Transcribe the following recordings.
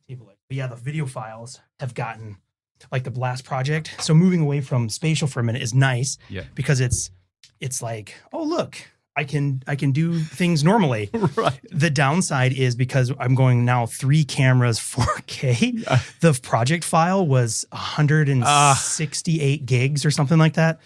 table. But yeah, the video files have gotten like the Blast project. So moving away from spatial for a minute is nice because it's like, oh, look, I can do things normally. Right. The downside is because I'm going now 3 cameras 4K. The project file was 168 gigs or something like that,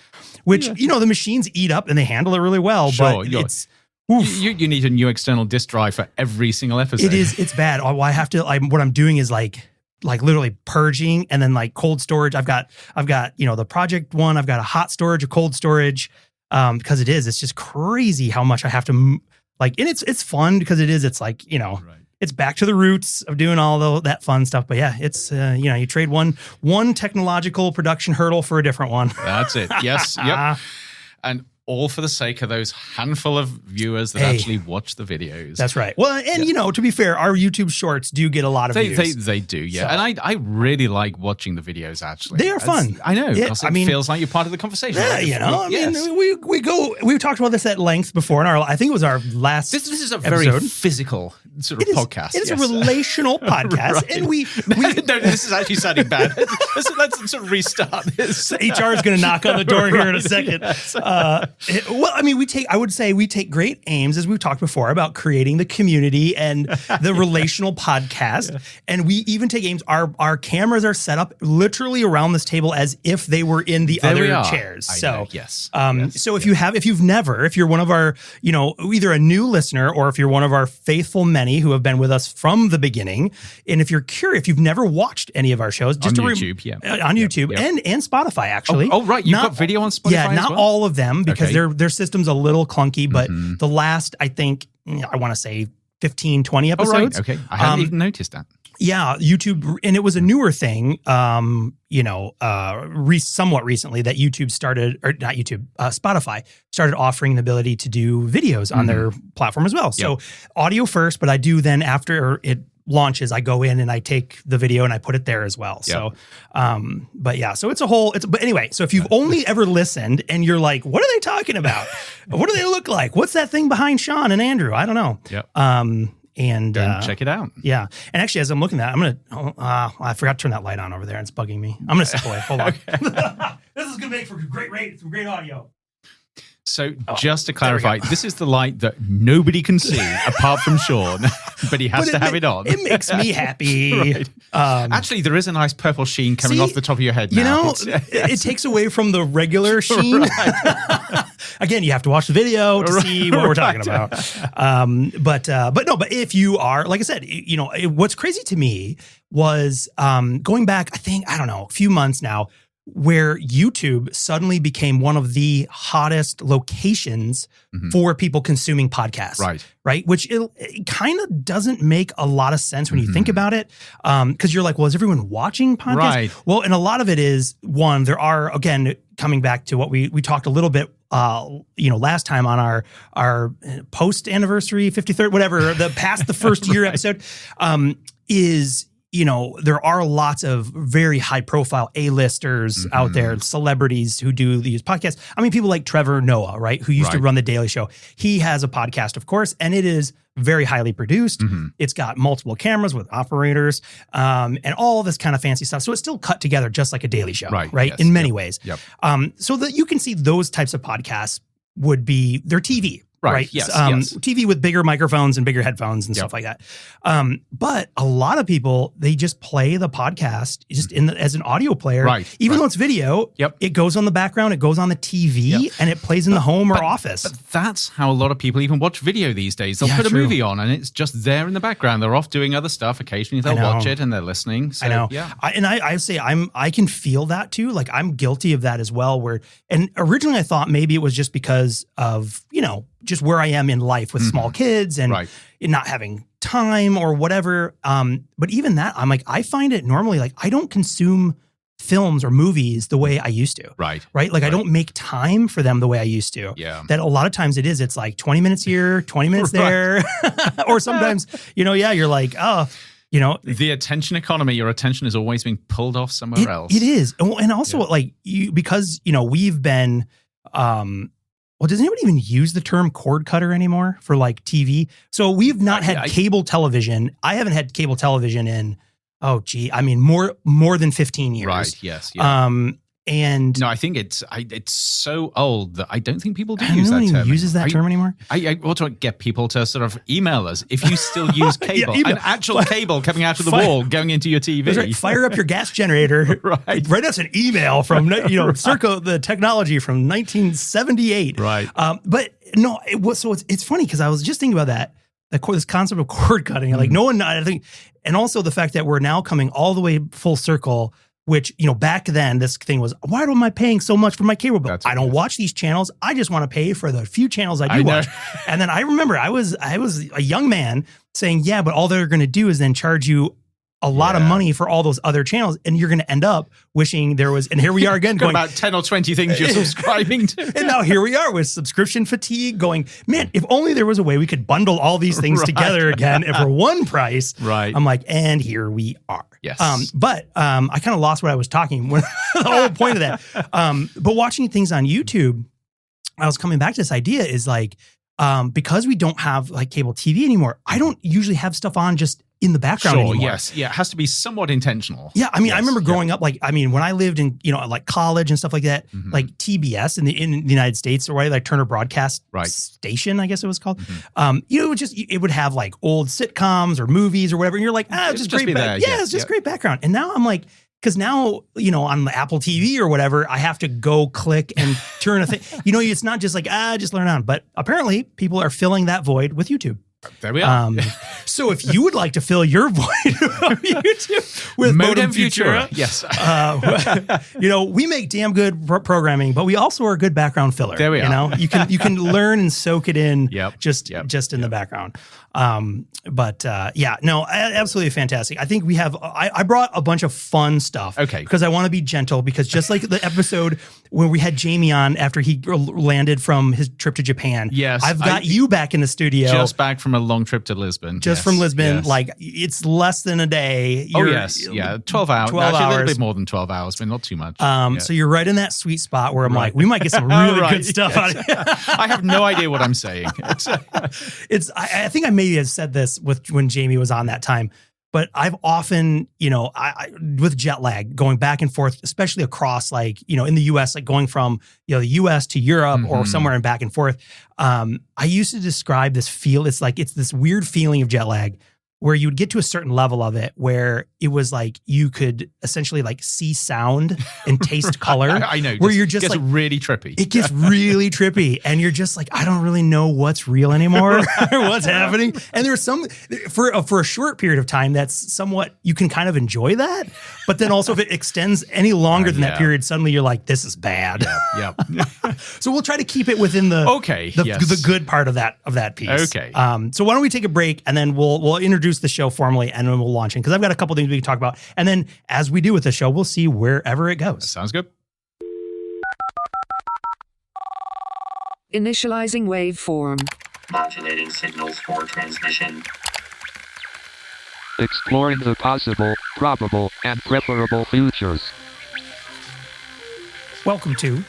which, the machines eat up and they handle it really well, but it's... You need a new external disk drive for every single episode. It's bad. I have to, what I'm doing is like literally purging and then like cold storage. I've got, the project one, I've got a hot storage, a cold storage. Because it's just crazy how much I have to and it's fun because it's like, it's back to the roots of doing all that fun stuff. But yeah, it's, you trade one technological production hurdle for a different one. That's it. Yes. Yep. And all for the sake of those handful of viewers that actually watch the videos. That's right. Well, and to be fair, our YouTube shorts do get a lot of views. They do, yeah. So. And I really like watching the videos, actually. They are fun. I know, because it feels like you're part of the conversation. Yeah, we talked about this at length before in I think it was our last This is a episode. very physical sort of podcast. It's a relational podcast. Right. And we no, this is actually sounding bad. Let's sort of restart this. HR is going to knock on the door here in a second. I would say we take great aims, as we've talked before, about creating the community and the relational podcast. And we even take aims. Our cameras are set up literally around this table as if they were in the other chairs. So if you're one of our, either a new listener or if you're one of our faithful many who have been with us from the beginning, and if you're curious, if you've never watched any of our shows, just on YouTube, on YouTube and Spotify, actually. Oh, right. You've got video on Spotify. Yeah, not as well? all of them because their system's a little clunky, but the last, I think, I want to say 15, 20 episodes. Oh, right. Okay. I hadn't even noticed that. Yeah, YouTube, and it was a newer thing, somewhat recently that YouTube started, or not YouTube, Spotify started offering the ability to do videos on their platform as well. So audio first, but I do then after it launches, I go in and I take the video and I put it there as well. So, so but anyway, so if you've only ever listened and you're like, what are they talking about? What do they look like? What's that thing behind Sean and Andrew? I don't know. Yep. And check it out. Yeah. And actually, as I'm looking at it, I forgot to turn that light on over there. It's bugging me. I'm going to step away. Hold on. This is going to make for some great audio. So just to clarify, this is the light that nobody can see apart from Sean, but he has to have it on. It makes me happy. Right. Actually, there is a nice purple sheen coming off the top of your head now. It takes away from the regular sheen. Right. Again, you have to watch the video to see what we're talking about. But if you are, like I said, what's crazy to me was going back, a few months now, where YouTube suddenly became one of the hottest locations for people consuming podcasts. Right. Which it kind of doesn't make a lot of sense when you think about it. Because you're like, well, is everyone watching podcasts? Right. Well, and a lot of it is, one, there are, again, coming back to what we talked a little bit last time on our post anniversary 53rd, whatever, past the first year episode, is, there are lots of very high profile A-listers out there, celebrities who do these podcasts. I mean, people like Trevor Noah, right? Who used to run The Daily Show. He has a podcast, of course, and it is very highly produced. It's got multiple cameras with operators, and all this kind of fancy stuff. So it's still cut together just like a Daily Show, right? Yes. In many ways. Yep. So that you can see those types of podcasts they're TV. Right. Yes, TV with bigger microphones and bigger headphones and stuff like that. But a lot of people, they just play the podcast just as an audio player. Even though it's video, it goes on the background, it goes on the TV, and it plays in the home or office. But that's how a lot of people even watch video these days. They'll put a movie on and it's just there in the background. They're off doing other stuff. Occasionally they'll watch it and they're listening. So, I know. Yeah. I can feel that too. Like I'm guilty of that as well. And originally I thought maybe it was just because of, just where I am in life with small kids and not having time or whatever. But even that, I'm like, I find it normally like I don't consume films or movies the way I used to. Right. Like I don't make time for them the way I used to. Yeah. That a lot of times it's like 20 minutes here, 20 minutes there. Or sometimes, you're like, oh, the attention economy, your attention is always being pulled off somewhere else. It is. And also because we've been, well, does anybody even use the term cord cutter anymore for like TV? So we've not had cable television. I haven't had cable television in, Oh, gee. I mean, more than 15 years. Right. Yes. Yeah. And no, I think it's so old that I don't think people do no use that one term. uses that term anymore. I want to get people to sort of email us if you still use cable, an actual cable coming out of the wall going into your TV. Right. Fire up your gas generator. Right. Write us an email from circa the technology from 1978. Right. But no, it's funny because I was just thinking about that. This concept of cord cutting, like no one, I think, and also the fact that we're now coming all the way full circle. Which, back then this thing was, why am I paying so much for my cable bill? I don't watch these channels. I just want to pay for the few channels I do watch. And then I remember I was a young man saying, yeah, but all they're going to do is then charge you a lot of money for all those other channels. And you're going to end up wishing there was, and here we are again going about 10 or 20 things you're subscribing to. And now here we are with subscription fatigue going, man, if only there was a way we could bundle all these things together again and for one price. Right. I'm like, and here we are. Yes. But I kind of lost what I was talking when the whole point of that. But watching things on YouTube, I was coming back to this idea is like, because we don't have like cable TV anymore, I don't usually have stuff on just in the background anymore. Yes. Yeah. It has to be somewhat intentional. Yeah. I mean, I remember growing up, like, when I lived in, like college and stuff like that, like TBS in the United States or like Turner Broadcast Station, I guess it was called. It would have like old sitcoms or movies or whatever. And you're like, it's just great. It's just great background. And now I'm like, because now, on the Apple TV or whatever, I have to go click and turn a thing. It's not just like, just learn on. But apparently people are filling that void with YouTube. There we are. So if you would like to fill your void of YouTube with Modem Futura, yes, we make damn good programming, but we also are a good background filler. There we are. You can learn and soak it in just in the background. Absolutely fantastic. I think we have. I brought a bunch of fun stuff. Okay, because I want to be gentle. Because just like the episode when we had Jamie on after he landed from his trip to Japan, I've got you back in the studio, just back from a long trip to Lisbon. From Lisbon, like it's less than a day. 12 hours. 12 hours. Actually, a little bit more than 12 hours, but not too much. So you're right in that sweet spot where I'm like, we might get some really good stuff out of it. I have no idea what I'm saying. I think I maybe have said this when Jamie was on that time, but I've often, with jet lag going back and forth, especially across like, in the US, like going from, the US to Europe or somewhere and back and forth. I used to describe this it's this weird feeling of jet lag where you would get to a certain level of it where it was like you could essentially like see sound and taste color. I know. Where you're just gets like really trippy. It gets really trippy. And you're just like, I don't really know what's real anymore or what's happening. And there's for a short period of time, that's somewhat, you can kind of enjoy that. But then also if it extends any longer than that period, suddenly you're like, this is bad. Yeah. So we'll try to keep it within the good part of that piece. Okay. So why don't we take a break and then we'll introduce the show formally and then we'll launch in because I've got a couple things we can talk about. And then as we do with the show, we'll see wherever it goes. Sounds good. Initializing waveform. Modulating signals for transmission. Exploring the possible, probable, and preferable futures. Welcome to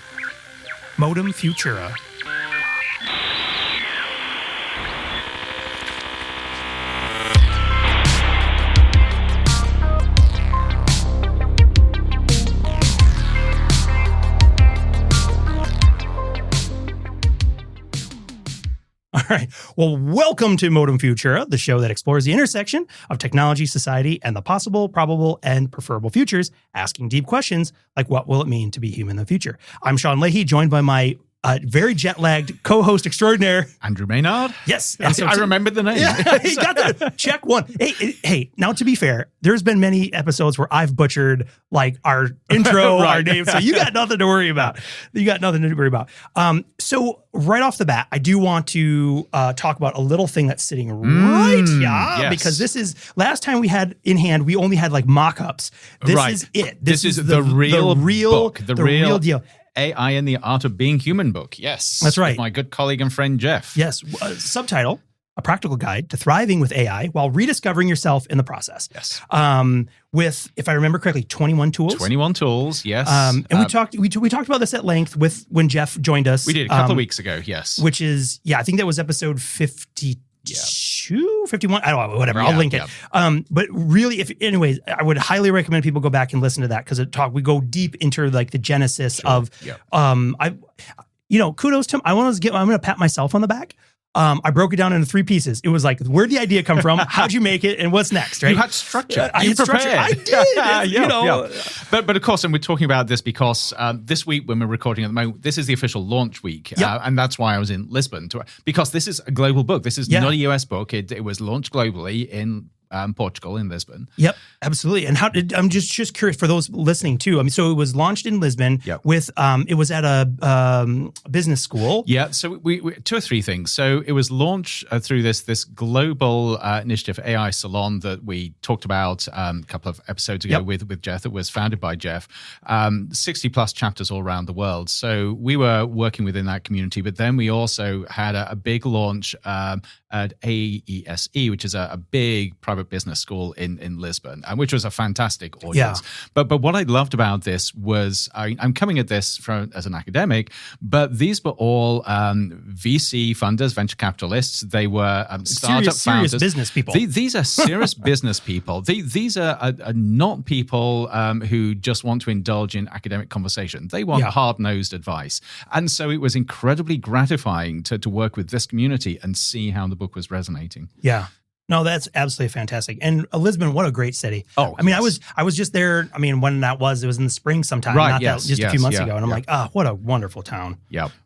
Modem Futura. All right. Well, welcome to Modem Futura, the show that explores the intersection of technology, society, and the possible, probable, and preferable futures, asking deep questions like what will it mean to be human in the future? I'm Sean Leahy, joined by my very jet-lagged co-host extraordinaire, Andrew Maynard. Yes. And I remembered the name. Yeah, he got that. Check one. Hey, now to be fair, there's been many episodes where I've butchered like our intro, our name. So you got nothing to worry about. So right off the bat, I do want to talk about a little thing that's sitting right here. Because this is, last time we had in hand, we only had like mock-ups. This is it. This is the real book. The real deal. AI and the Art of Being Human book. Yes. That's right. With my good colleague and friend, Jeff. Yes. Subtitle, A Practical Guide to Thriving with AI While Rediscovering Yourself in the Process. Yes. With, if I remember correctly, 21 tools. 21 tools, yes. And we talked about this at length when Jeff joined us. We did a couple of weeks ago, yes. Which is, I think that was episode 52. 52, 51. I don't know, whatever. I'll link it. But really, anyways, I would highly recommend people go back and listen to that because we go deep into like the genesis of, kudos to him. I'm going to pat myself on the back. I broke it down into 3 pieces. It was like, where'd the idea come from? How'd you make it? And what's next, right? You had structure. I did. But of course, and we're talking about this because this week when we're recording at the moment, this is the official launch week. And that's why I was in Lisbon. Because this is a global book. This is not a US book. It was launched globally in Portugal, in Lisbon. Yep, absolutely. And I'm just curious for those listening too. I mean, so it was launched in Lisbon with, it was at a business school. Yeah, so we 2 or 3 things. So it was launched through this global initiative, AI Salon, that we talked about a couple of episodes ago with Jeff, that was founded by Jeff. 60 plus chapters all around the world. So we were working within that community, but then we also had a big launch at AESE, which is a big private business school in Lisbon, which was a fantastic audience. But what I loved about this was I'm coming at this as an academic, but these were all VC funders, venture capitalists. They were startup founders. Serious business people. These are serious business people. These are not people who just want to indulge in academic conversation. They want hard-nosed advice. And so it was incredibly gratifying to work with this community and see how the book was resonating. Yeah. No, that's absolutely fantastic. And Lisbon, what a great city. Oh, I mean, I was just there. I mean, when that was, it was in the spring sometime, a few months ago. And I'm like, what a wonderful town.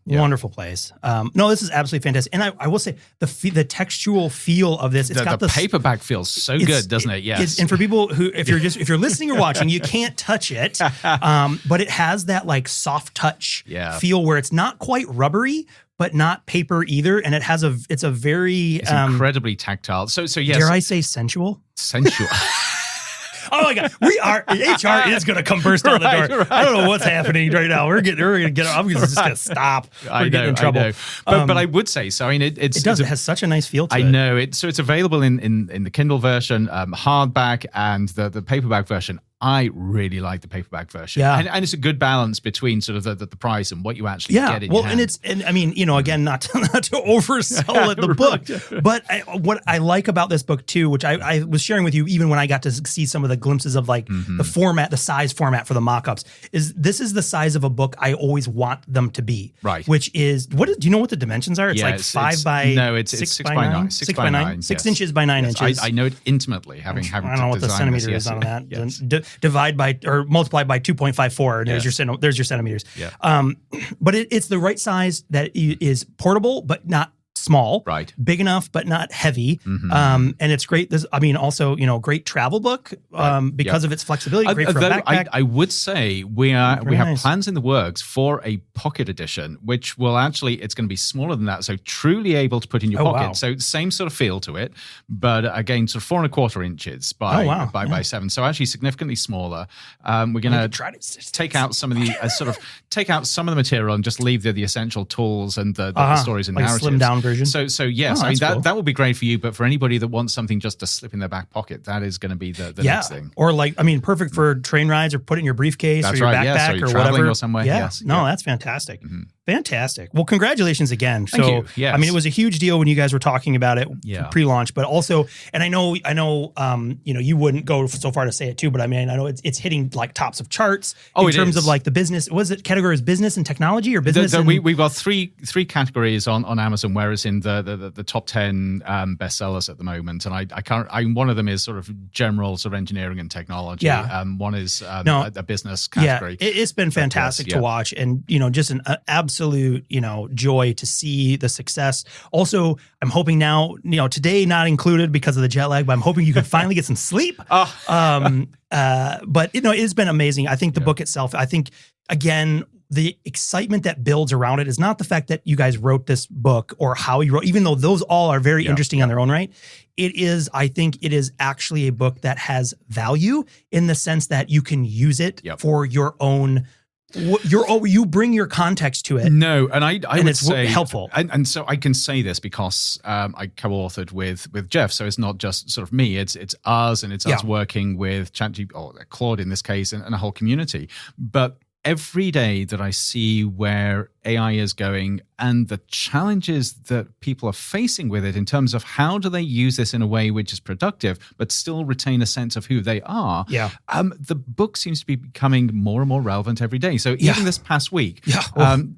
Wonderful place. No, this is absolutely fantastic. And I will say the textual feel of this, the paperback feels so good, doesn't it? Yes. And for people who, if you're listening or watching, you can't touch it. But it has that like soft touch feel where it's not quite rubbery, but not paper either, and it's incredibly tactile. So yes. Dare I say sensual? Sensual. Oh my God, HR is going to come burst out the door. Right. I don't know what's happening right now. We're going to get. I'm just going to stop. We're getting in trouble. But I would say so. I mean, it has such a nice feel to it. I know it. So it's available in the Kindle version, hardback, and the paperback version. I really like the paperback version. Yeah. And it's a good balance between sort of the price and what you actually get in your hand. And I mean, again, not to oversell the book, but what I like about this book too, which I was sharing with you even when I got to see some of the glimpses of like the format, the size format for the mock-ups, is this is the size of a book I always want them to be. Right. Which is, do you know what the dimensions are? It's like 5 by... No, it's 6 by 9. 6 by 9. 6 inches by 9 inches. I know it intimately, having I don't know what the centimeter is on that. Yes. Divide by or multiply by 2.54, and there's your centimeters. Yeah. But it's the right size that is portable, but not small, right? Big enough, but not heavy. And it's great. Also, great travel book because of its flexibility. Great for a backpack. I would say we have plans in the works for a pocket edition, which will it's going to be smaller than that. So truly able to put in your pocket. Wow. So same sort of feel to it, but again, sort of 4.25 inches by 7. So actually significantly smaller. We're going to take out some of the take out some of the material and just leave the essential tools and the stories and narratives. Slim down version. So yes, I mean that will be great for you, but for anybody that wants something just to slip in their back pocket, that is going to be the next thing. Or perfect for train rides or put it in your briefcase or your backpack or whatever. Or somewhere. Yeah. Yes. No, that's fantastic. Fantastic. Well, congratulations again. Thank you. Yes. I mean, it was a huge deal when you guys were talking about it pre-launch, but also, and I know, you wouldn't go so far to say it too, but I mean, I know it's hitting like tops of charts in terms of like the business. Was it category as business and technology or business? We've got three categories on Amazon, whereas in the top 10 bestsellers at the moment, and I can't. One of them is sort of general sort of engineering and technology. Yeah. One is a business category. Yeah, it's been fantastic to watch, and just an absolute joy to see the success. Also, I'm hoping now, today not included because of the jet lag, but I'm hoping you can finally get some sleep. But it's been amazing. I think the book itself, again, the excitement that builds around it is not the fact that you guys wrote this book or how you wrote, even though those all are very interesting on their own right. I think it is actually a book that has value in the sense that you can use it for your own. You bring your context to it. No, and I would say helpful. And so I can say this because I co-authored with Jeff, so it's not just sort of me. It's us, and it's us working with ChatGPT or Claude in this case, and a whole community. But every day that I see where AI is going and the challenges that people are facing with it in terms of how do they use this in a way which is productive, but still retain a sense of who they are. Yeah. The book seems to be becoming more and more relevant every day. So even this past week,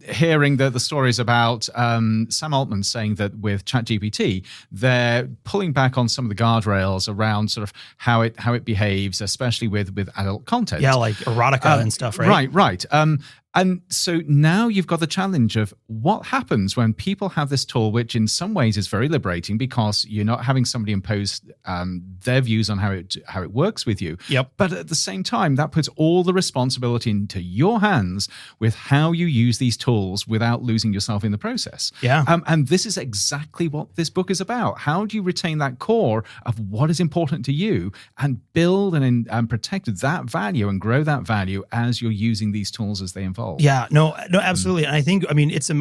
hearing the stories about Sam Altman saying that with ChatGPT, they're pulling back on some of the guardrails around sort of how it behaves, especially with adult content. Yeah, like erotica and stuff, right? Right. And so now you've got the challenge of what happens when people have this tool, which in some ways is very liberating because you're not having somebody impose their views on how it works with you. Yep. But at the same time, that puts all the responsibility into your hands with how you use these tools without losing yourself in the process. Yeah. And this is exactly what this book is about. How do you retain that core of what is important to you and build and protect that value and grow that value as you're using these tools as they evolve? Yeah, no, absolutely. And I think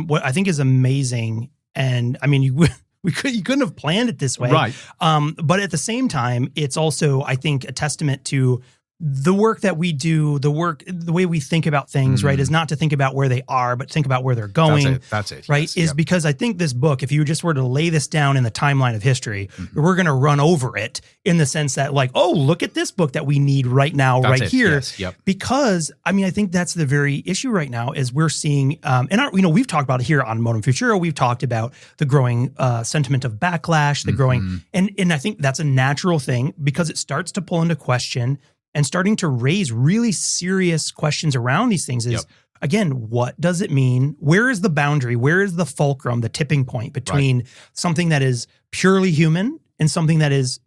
what I think is amazing, and I mean, you couldn't have planned it this way, right? But at the same time, it's also, I think, a testament to the work that we do, the way we think about things, right, is not to think about where they are, but think about where they're going. That's it. Right? Yes, is because I think this book, if you just were to lay this down in the timeline of history, we're going to run over it in the sense that like, oh, look at this book that we need right now, here. Yes, yep. Because, I mean, I think that's the very issue right now is we're seeing, we've talked about it here on Modem Futura, we've talked about the growing sentiment of backlash, the growing, and I think that's a natural thing because it starts to pull into question and starting to raise really serious questions around these things is, again, what does it mean? Where is the boundary? Where is the fulcrum, the tipping point between something that is purely human and something that is,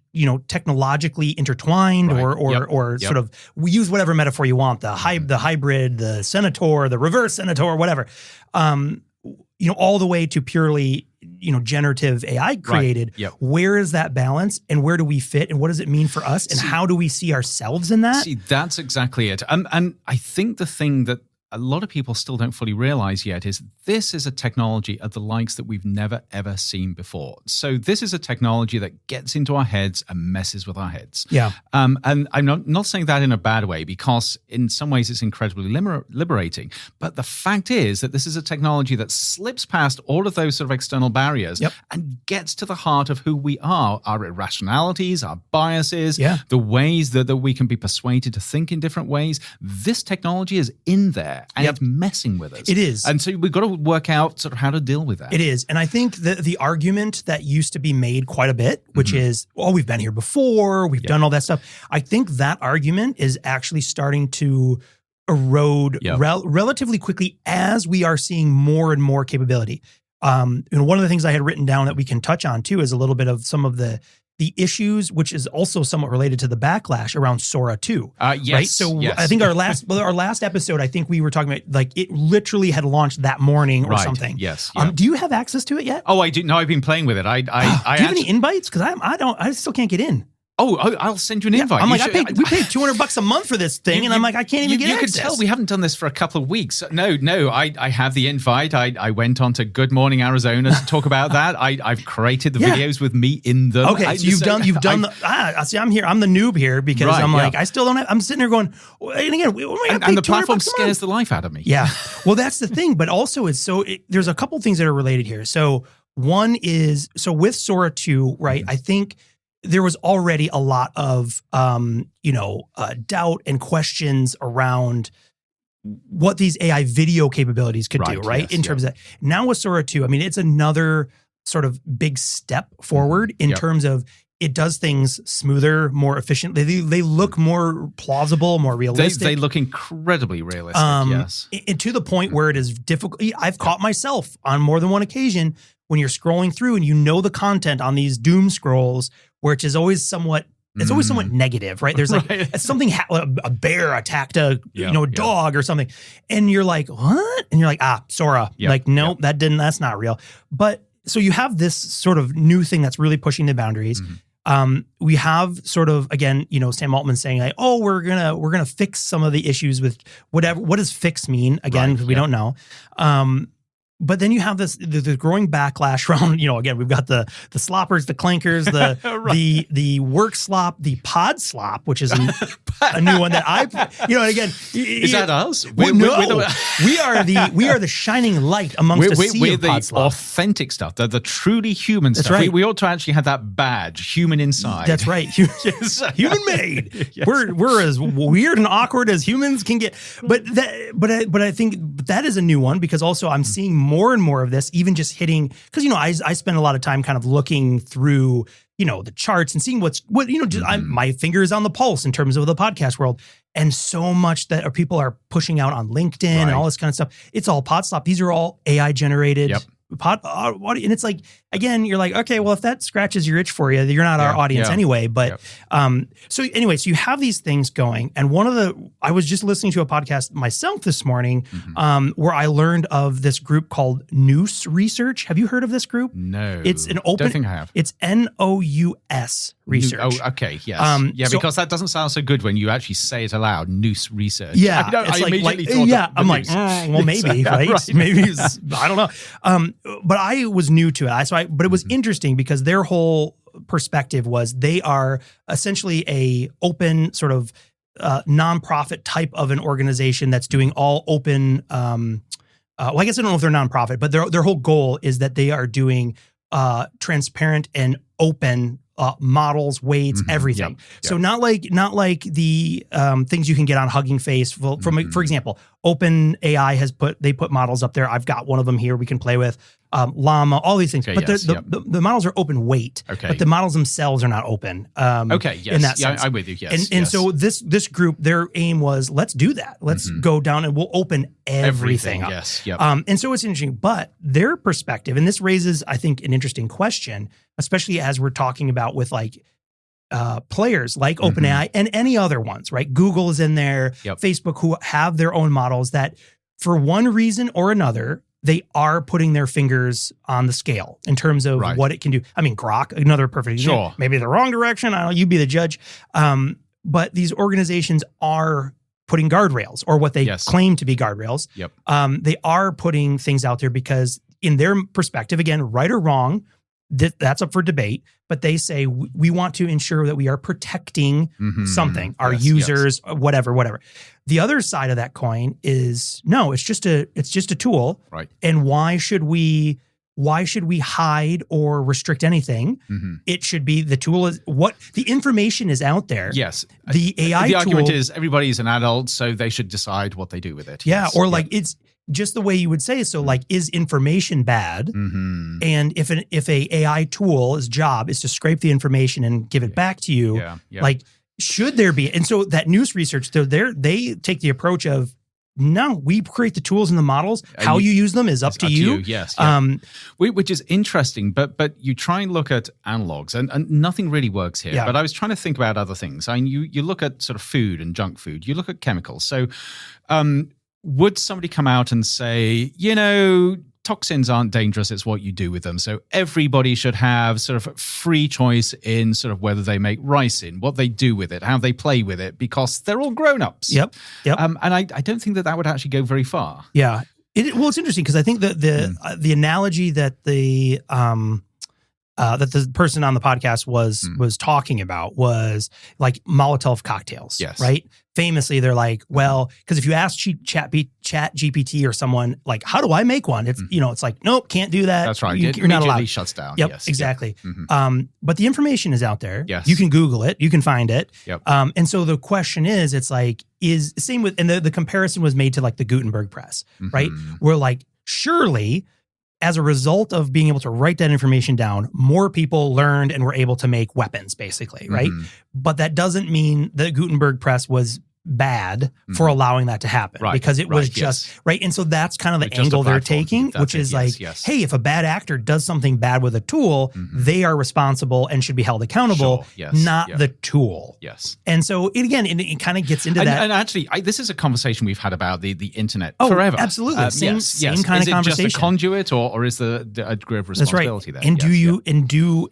technologically intertwined or sort of, we use whatever metaphor you want, the hybrid, the senator, the reverse senator, whatever, all the way to purely, generative AI created. Right. Yep. Where is that balance and where do we fit and what does it mean for us and how do we see ourselves in that? See, that's exactly it. And I think the thing that a lot of people still don't fully realize yet is this is a technology of the likes that we've never, ever seen before. So this is a technology that gets into our heads and messes with our heads. Yeah. And I'm not saying that in a bad way because in some ways it's incredibly liberating. But the fact is that this is a technology that slips past all of those sort of external barriers and gets to the heart of who we are, our irrationalities, our biases, the ways that we can be persuaded to think in different ways. This technology is in there. And it's messing with us. It is. And so we've got to work out sort of how to deal with that. It is. And I think the argument that used to be made quite a bit, which is, we've been here before, we've done all that stuff. I think that argument is actually starting to erode relatively quickly as we are seeing more and more capability. One of the things I had written down that we can touch on too is a little bit of some of the issues, which is also somewhat related to the backlash around Sora 2. Yes. Right? So I think our last episode, I think we were talking about like it literally had launched that morning or something. Yes. Do you have access to it yet? Oh, I do. No, I've been playing with it. Do you have any invites? Because I still can't get in. Oh, I'll send you an invite. I'm like, we paid $200 a month for this thing, and I'm like, I can't even get access. You can tell we haven't done this for a couple of weeks. No, I have the invite. I went on to Good Morning Arizona to talk about that. I've created the videos with me in them. Okay, so you've done see, I'm here. I'm the noob here because I'm like, I still don't have. I'm sitting there going, and again, and the platform scares the life out of me. Yeah, well, that's the thing. But also, there's a couple things that are related here. So one is with Sora 2, right? I think there was already a lot of, doubt and questions around what these AI video capabilities could do, right? Yes, in terms of now with Sora 2, I mean, it's another sort of big step forward in terms of it does things smoother, more efficiently. They look more plausible, more realistic. They look incredibly realistic, yes. And to the point where it is difficult. I've caught myself on more than one occasion when you're scrolling through and the content on these doom scrolls, which is always somewhat, it's always somewhat negative, right? There's like something, a bear attacked a dog or something. And you're like, what? And you're like, Sora. That's not real. But so you have this sort of new thing that's really pushing the boundaries. We have sort of, again, Sam Altman saying like, we're gonna fix some of the issues with whatever. What does fix mean? Again, because we don't know. but then you have the growing backlash around, again, we've got the sloppers, the clankers, the work slop, the pod slop, which is a new one that again. Is that us? We are the shining light amongst a sea of pod slop. Authentic stuff, the truly human stuff. Right. We ought to actually have that badge, human inside. That's right. Human made. Yes. We're as weird and awkward as humans can get. But I think that is a new one, because also I'm seeing more and more of this, even just hitting, because I spend a lot of time kind of looking through the charts and seeing my finger is on the pulse in terms of the podcast world, and so much that people are pushing out on LinkedIn and all this kind of stuff. It's all pod-slop. These are all AI generated. Yep. And it's like, again, you're like, okay, well, if that scratches your itch for you, you're not our audience anyway. But so you have these things going, and I was just listening to a podcast myself this morning, where I learned of this group called Nous Research. Have you heard of this group? No, it's an open. Don't think I have. It's NOUS Research. Oh, okay, yes, because that doesn't sound so good when you actually say it aloud. Nous Research. Yeah, I immediately thought. I'm like, well, maybe, right? Maybe I don't know. But I was new to it. But it was interesting because their whole perspective was they are essentially a open sort of nonprofit type of an organization that's doing all open. I guess I don't know if they're nonprofit, but their whole goal is that they are doing transparent and open models, weights, everything. Yep. So not like the things you can get on Hugging Face. For example, OpenAI they put models up there. I've got one of them here we can play with. Llama, all these things. Okay, but the models are open weight. Okay. But the models themselves are not open. Okay. Yes. In that sense. I'm with you. Yes. And so this group, their aim was, let's do that. Let's go down and we'll open everything up. Yes. Yep. And so it's interesting. But their perspective, and this raises, I think, an interesting question, especially as we're talking about with players like OpenAI and any other ones, right? Google is in there, Facebook, who have their own models that for one reason or another, they are putting their fingers on the scale in terms of what it can do. I mean, Grok, another perfect example. Maybe the wrong direction. I don't know, you be the judge. But these organizations are putting guardrails, or what they claim to be guardrails. Yep. They are putting things out there because in their perspective, again, right or wrong, that's up for debate, but they say we want to ensure that we are protecting something, our users, whatever. The other side of that coin is no, it's just a tool, right? And why should we hide or restrict anything? It should be the tool is what the information is out there. Yes, the AI. The argument is everybody's an adult, so they should decide what they do with it. Yeah, or it's just the way you would say. So is information bad? And if a AI tool's job is to scrape the information and give it back to you, should there be? And so that Nous Research, they take the approach of, no, we create the tools and the models. How you use them is up to you. Yes. Which is interesting, but you try and look at analogs and nothing really works here. But I was trying to think about other things. I mean, you look at sort of food and junk food. You look at chemicals. So would somebody come out and say, toxins aren't dangerous, it's what you do with them. So everybody should have sort of free choice in sort of whether they make rice in, what they do with it, how they play with it, because they're all grown-ups. Yep. And I don't think that would actually go very far. Yeah. It's interesting because I think that the analogy that the person on the podcast was talking about was like Molotov cocktails. Yes. Right? Famously, they're like, well, because if you ask ChatGPT or someone like, how do I make one? It's it's like, nope, can't do that. That's right. You're not allowed. Shuts down. Yep, yes. exactly. Yep. But the information is out there. Yes. You can Google it. You can find it. Yep. And so the question is, it's like, is same with, and the comparison was made to like the Gutenberg press, right? Where like, surely, as a result of being able to write that information down, more people learned and were able to make weapons, basically, right? But that doesn't mean the Gutenberg press was bad for allowing that to happen, because it was just right. And so that's kind of the angle they're taking, which is hey, if a bad actor does something bad with a tool, they are responsible and should be held accountable, not the tool. Yes. And so it kind of gets into that. And actually, this is a conversation we've had about the internet forever. Absolutely. Same kind of conversation. Is it just a conduit, or is there a degree of responsibility there? And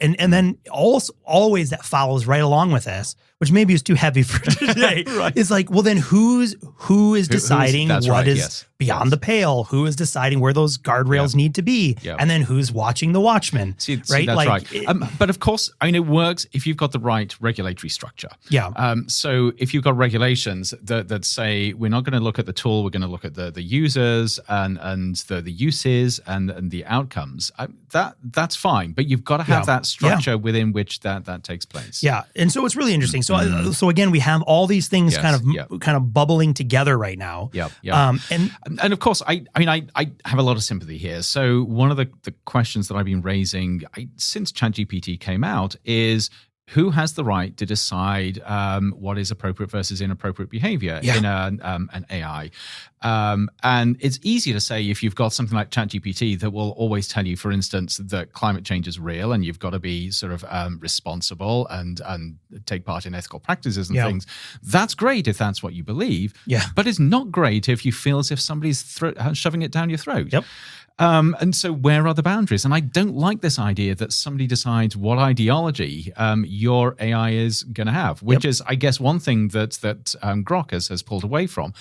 and then also always that follows right along with this, which maybe is too heavy for today. Is like, well, then whose who is deciding what is beyond the pale, who is deciding where those guardrails need to be, and then who's watching the watchman. See, right? That's right. But of course, I mean, it works if you've got the right regulatory structure. Yeah. So if you've got regulations that say we're not going to look at the tool, we're going to look at the users and the uses and the outcomes, that's fine. But you've got to have that structure within which that takes place. Yeah. And so it's really interesting. So again, we have all these things kind of bubbling together right now. Yeah. And of course, I have a lot of sympathy here. So one of the questions that I've been raising since ChatGPT came out is, who has the right to decide what is appropriate versus inappropriate behavior in an AI? And it's easy to say if you've got something like ChatGPT that will always tell you, for instance, that climate change is real and you've got to be sort of responsible and take part in ethical practices and things. That's great if that's what you believe. Yeah. But it's not great if you feel as if somebody's shoving it down your throat. Yep. And so where are the boundaries? And I don't like this idea that somebody decides what ideology your AI is going to have, which is, I guess, one thing that Grok has pulled away from.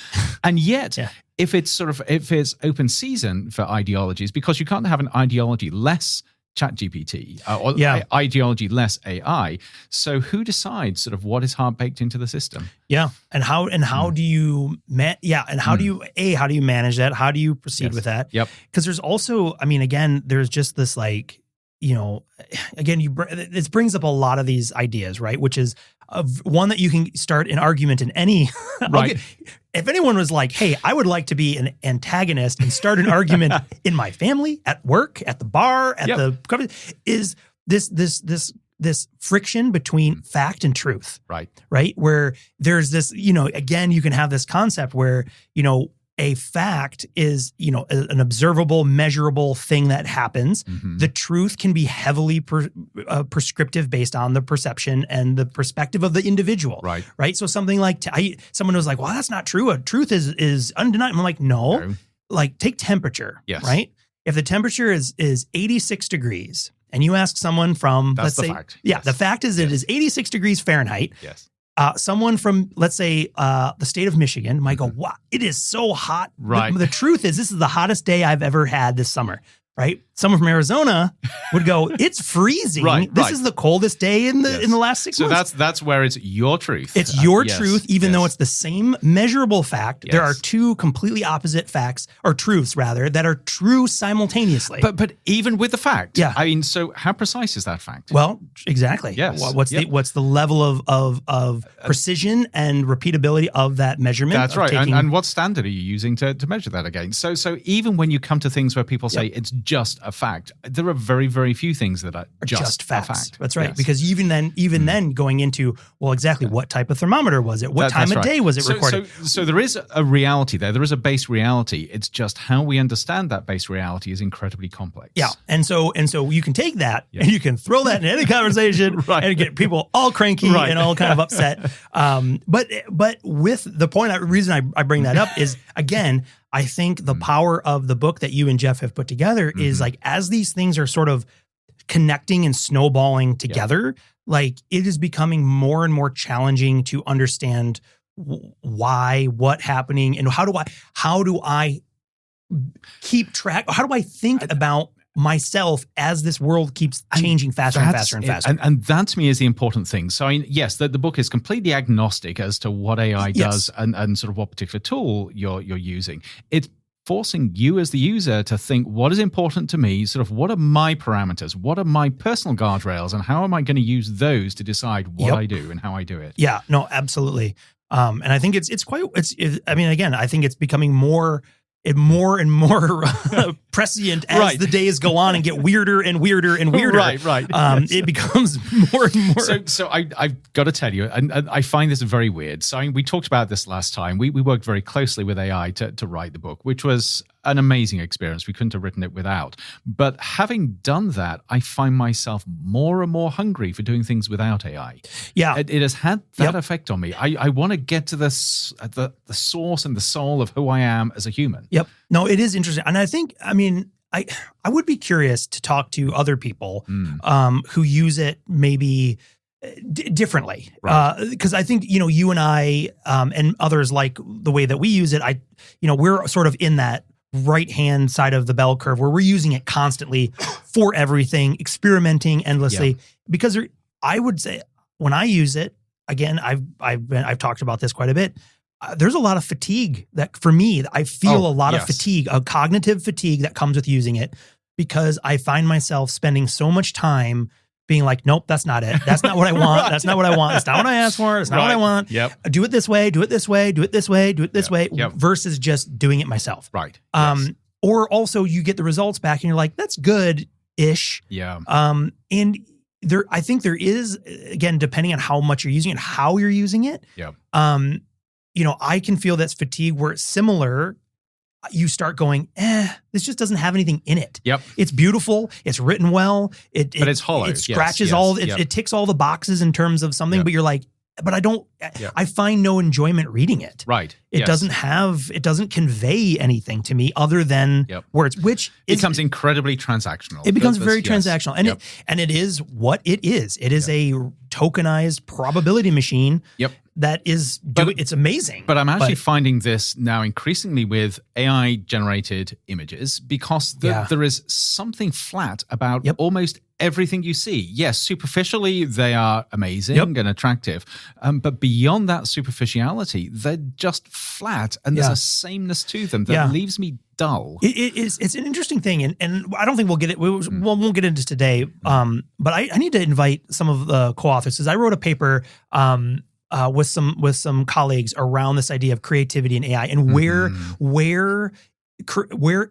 And yet, if it's open season for ideologies, because you can't have an ideology-less ChatGPT or ideology less AI. So who decides sort of what is hard baked into the system? Yeah, and how do you how do you manage that? How do you proceed with that? Yep. Because there's also, I mean, again, there's just this like, this brings up a lot of these ideas, right? Which is one that you can start an argument in any. Right. If anyone was like, "Hey, I would like to be an antagonist and start an argument in my family, at work, at the bar, at the company," is this friction between fact and truth, right? Where there's this, again, you can have this concept where a fact is, an observable, measurable thing that happens. Mm-hmm. The truth can be heavily prescriptive based on the perception and the perspective of the individual. Right. So something like, someone was like, well, that's not true. A truth is undeniable. I'm like, no. Like, take temperature, right? If the temperature is 86 degrees and you ask someone from, that's the fact. Yeah, the fact is it is 86 degrees Fahrenheit. Yes. Someone from, let's say, the state of Michigan might go, wow, it is so hot. Right. The truth is, this is the hottest day I've ever had this summer, right? Someone from Arizona would go, it's freezing. This is the coldest day in the last 6 months. So that's where it's your truth. It's your truth, even though it's the same measurable fact. There are two completely opposite facts, or truths rather, that are true simultaneously. But even with the fact, I mean, so how precise is that fact? Well, exactly. Yes. What's the level of precision and repeatability of that measurement? That's right. And what standard are you using to measure that against? So even when you come to things where people say it's just a fact, there are very, very few things that are just facts. A fact. That's right. Yes. Because even then going into, well, exactly what type of thermometer was it? What time of day was it recorded? So there is a reality there. There is a base reality. It's just how we understand that base reality is incredibly complex. Yeah. And so you can take that and you can throw that in any conversation and get people all cranky and all kind of upset. But with the reason I bring that up is, again, I think the power of the book that you and Jeff have put together is like, as these things are sort of connecting and snowballing together, like it is becoming more and more challenging to understand what's happening, and how do I keep track? How do I think about myself as this world keeps changing faster and faster and faster? And that to me is the important thing. So yes, the book is completely agnostic as to what AI does and sort of what particular tool you're using. It's forcing you as the user to think, what is important to me? Sort of, what are my parameters? What are my personal guardrails? And how am I going to use those to decide what I do and how I do it? Yeah, no, absolutely. And I think I think it's becoming more and more prescient as the days go on and get weirder and weirder and weirder. Right. It becomes more and more. So I've got to tell you, and I find this very weird. So we talked about this last time. We worked very closely with AI to write the book, which was an amazing experience. We couldn't have written it without. But having done that, I find myself more and more hungry for doing things without AI. Yeah. It has had that effect on me. I want to get to the source and the soul of who I am as a human. Yep. No, it is interesting. And I think, I would be curious to talk to other people who use it maybe differently. Right. Because I think, you and I and others like the way that we use it, we're sort of in that right-hand side of the bell curve where we're using it constantly for everything, experimenting endlessly. Because I would say when I use it, again, I've talked about this quite a bit. There's a lot of fatigue that for me, I feel a lot of fatigue, a cognitive fatigue that comes with using it because I find myself spending so much time being like, nope, that's not it. That's not what I want. That's not what I want. That's not what I asked for. That's not what I want. Yep. Do it this way, do it this way, do it this way, do it this way, versus just doing it myself. Right. Or also you get the results back and you're like, that's good-ish. Yeah. And I think there is, again, depending on how much you're using it, how you're using it. Yeah. I can feel that's fatigue where it's similar. You start going, this just doesn't have anything in it. Yep. It's beautiful. It's written well. But it's hollow. It scratches it ticks all the boxes in terms of something, but you're like, but I find no enjoyment reading it. Right. It doesn't convey anything to me other than words, which becomes incredibly transactional. It becomes very transactional. And it is what it is. It is a tokenized probability machine. Yep. That is, it's amazing. But I'm actually finding this now increasingly with AI-generated images because there is something flat about almost everything you see. Yes, superficially, they are amazing and attractive. But beyond that superficiality, they're just flat and there's a sameness to them that leaves me dull. It's an interesting thing. And I don't think we'll get it. We won't get into today. But I need to invite some of the co-authors because I wrote a paper with some colleagues around this idea of creativity and AI and where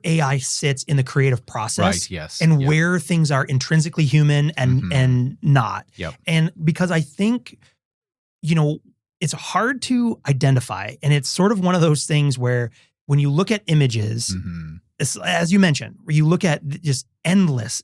AI sits in the creative process, and where things are intrinsically human and not. And because I think, it's hard to identify, and it's sort of one of those things where when you look at images, as you mentioned, where you look at just endless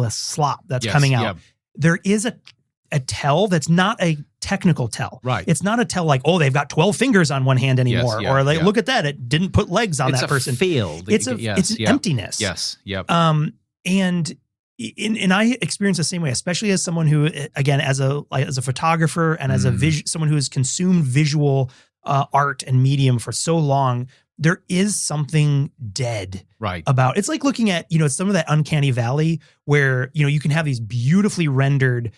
slop that's coming out, there is a tell that's not a technical tell. Right. It's not a tell like, oh, they've got 12 fingers on one hand anymore. Or like, look at that. It didn't put legs on that person. It's an emptiness. Yes. Yep. And I experience the same way, especially as someone who, again, as a photographer and as someone who has consumed visual art and medium for so long, there is something dead about it's like looking at, some of that uncanny valley where, you can have these beautifully rendered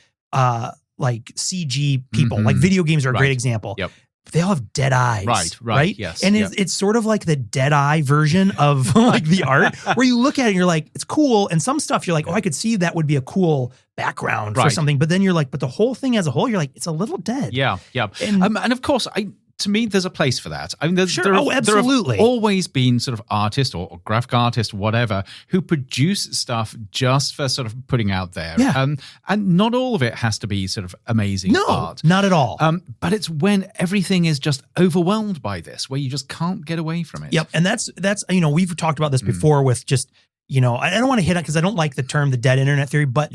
like CG people, like video games are a great example. Yep. They all have dead eyes. Right. Yes. And it's sort of like the dead eye version of like the art where you look at it and you're like, it's cool. And some stuff you're like, oh, I could see that would be a cool background for something. But then you're like, but the whole thing as a whole, you're like, it's a little dead. Yeah. Yeah. And of course, to me, there's a place for that. I mean, there absolutely. have always been sort of artists or graphic artists, whatever, who produce stuff just for sort of putting out there. Yeah. And not all of it has to be sort of amazing art. Not at all. But it's when everything is just overwhelmed by this, where you just can't get away from it. Yep. And that's we've talked about this before with just, I don't want to hit it because I don't like the term the dead internet theory, but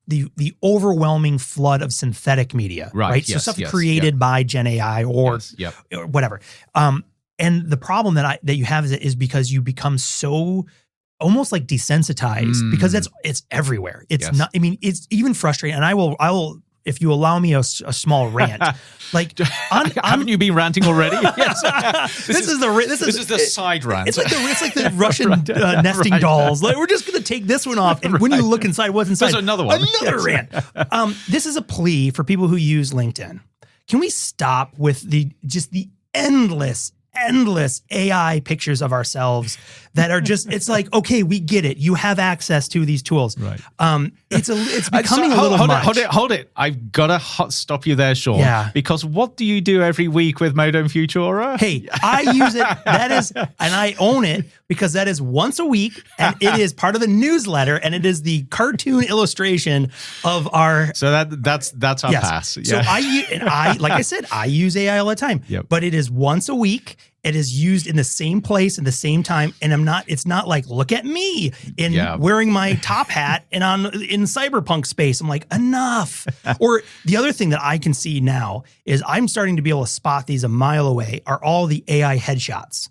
the overwhelming flood of synthetic media, right? So stuff created by Gen AI or whatever. And the problem that you have is because you become so almost like desensitized because it's everywhere. It's not. I mean, it's even frustrating. And I will. If you allow me a small rant, like haven't you been ranting already? Yes. This is the side rant. It's like the Russian nesting dolls. Like, we're just going to take this one off, and when you look inside, what's inside? There's another one. Another rant. This is a plea for people who use LinkedIn. Can we stop with the endless AI pictures of ourselves that are just, it's like, okay, we get it. You have access to these tools. Right. It's becoming a little much. Hold it. I've got to stop you there, Sean. Yeah. Because what do you do every week with Modem Futura? Hey, I use it. And I own it because that is once a week and it is part of the newsletter and it is the cartoon illustration of our. So that's our pass. Yeah. So I like I said, I use AI all the time, but it is once a week. It is used in the same place at the same time. And it's not like, look at me wearing my top hat and in cyberpunk space. I'm like, enough. Or the other thing that I can see now is I'm starting to be able to spot these a mile away are all the AI headshots.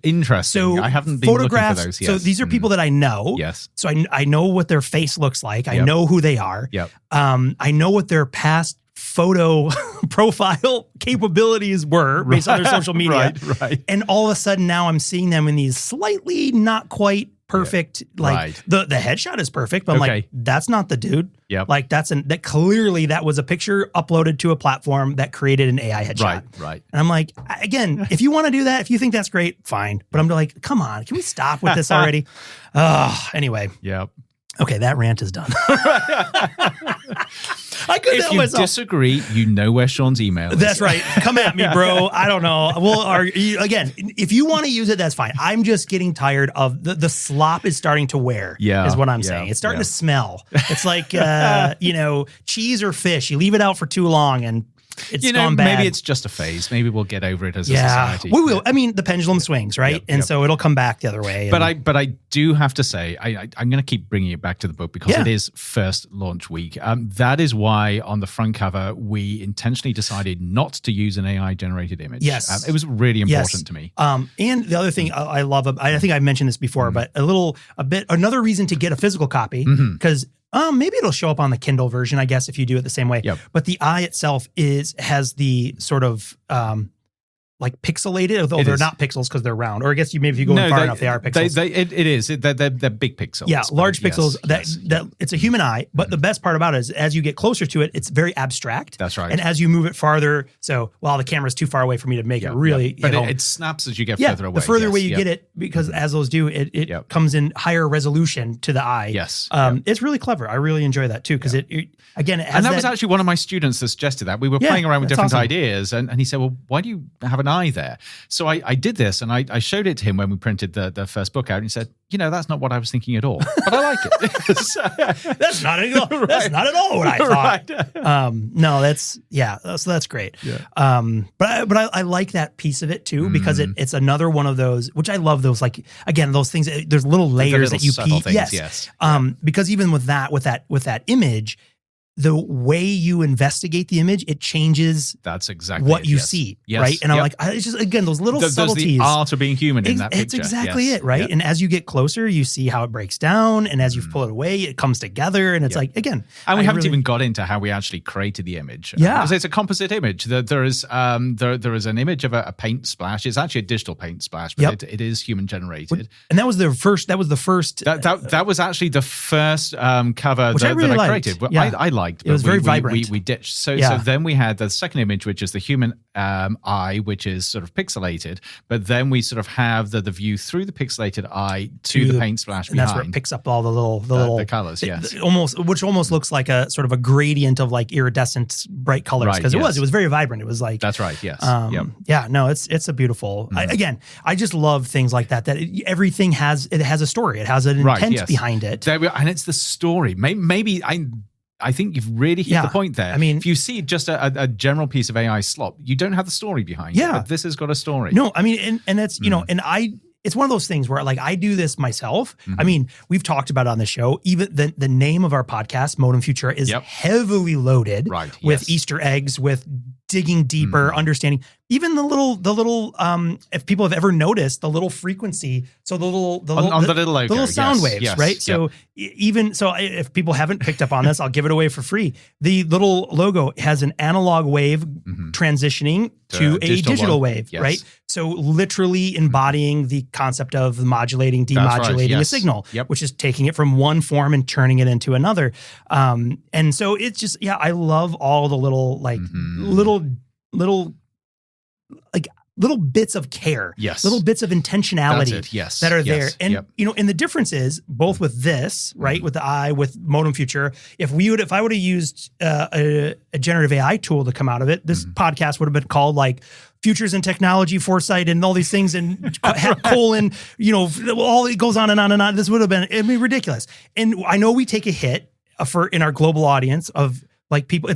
Interesting. So I haven't been photographs. looking for those. Yes. So these are people that I know. Yes. So I know what their face looks like. I know who they are. Yep. I know what their past photo profile capabilities were based on their social media. Right. And all of a sudden now I'm seeing them in these slightly not quite perfect, the headshot is perfect, but I'm like, that's not the dude. Yep. Like that clearly that was a picture uploaded to a platform that created an AI headshot. Right. And I'm like, again, if you want to do that, if you think that's great, fine. But I'm like, come on, can we stop with this already? Anyway. Yep. Okay, that rant is done. I couldn't help myself. If you disagree, you know where Sean's email is. That's right. Come at me, bro. I don't know. Again, if you want to use it, that's fine. I'm just getting tired of the slop is starting to wear. Yeah, is what I'm saying. It's starting to smell. It's like cheese or fish. You leave it out for too long and it's gone bad. Maybe it's just a phase. Maybe we'll get over it as a society. We will. I mean, the pendulum swings, right? So it'll come back the other way. But I do have to say, I'm going to keep bringing it back to the book because it is first launch week. That is why on the front cover, we intentionally decided not to use an AI-generated image. Yes. It was really important to me. And the other thing I love, I think I mentioned this before, but another reason to get a physical copy, because maybe it'll show up on the Kindle version, I guess, if you do it the same way. Yep. But the eye itself has the sort of like pixelated, although they're not pixels because they're round. Or I guess maybe if you go far enough, they are pixels. It is. They're big pixels. Yeah, large pixels. That it's a human eye. But the best part about it is as you get closer to it, it's very abstract. That's right. And as you move it farther, so while the camera's too far away for me to make it really But it snaps as you get further away. The further away you get it, because as those do, it comes in higher resolution to the eye. Yes. It's really clever. I really enjoy that too, because it again, it has and that was actually one of my students that suggested that. We were playing around with different ideas, and he said, well, why do you have an eye there? So I did this, and I showed it to him when we printed the first book out, and he said, that's not what I was thinking at all, but I like it. That's not at all. That's not at all what I thought. No, so that's great. Yeah. But I like that piece of it too, because it's another one of those, which I love those, like, again, those things, there's little layers that you Yes. Because even with that image, the way you investigate the image, it changes. That's exactly what you see, right? And I'm like, it's just, again, those little subtleties. The art of being human in that picture. It's exactly it, right? Yep. And as you get closer, you see how it breaks down, and as you pull it away, it comes together, and it's like, again. And we haven't even got into how we actually created the image. Because it's a composite image. There is an image of a paint splash. It's actually a digital paint splash, but it is human generated. And that was the first. That was actually the first cover that I created. Well, I liked. It was very vibrant. We ditched. So then we had the second image, which is the human eye, which is sort of pixelated. But then we sort of have the view through the pixelated eye to the paint splash behind. And that's where it picks up all the little colors. Yes, which almost looks like a sort of a gradient of like iridescent bright colors, because it was very vibrant. It was like that's right. Yes. Yeah. No, it's a beautiful. I just love things like that. That everything has a story. It has an intent behind it. And it's the story. Maybe I think you've really hit the point there. I mean, if you see just a general piece of AI slop, you don't have the story behind it. But this has got a story. No, I mean, and that's, it's one of those things where, like, I do this myself. I mean, we've talked about it on the show. Even the name of our podcast, Modem Futura, is heavily loaded with Easter eggs, with digging deeper, understanding. Even the little if people have ever noticed the little frequency, so the little sound waves, right? So if people haven't picked up on this, I'll give it away for free. The little logo has an analog wave transitioning to a digital wave, right? So literally embodying the concept of modulating, demodulating a signal, which is taking it from one form and turning it into another. And so it's just, I love all the little little bits of care, little bits of intentionality that are there. And, and the difference is both with this, right, with the eye, with Modem Futura, if I would have used a generative AI tool to come out of it, this podcast would have been called like Futures in Technology, Foresight, and all these things, and colon, all it goes on and on and on. This would have been, ridiculous. And I know we take a hit in our global audience of like people,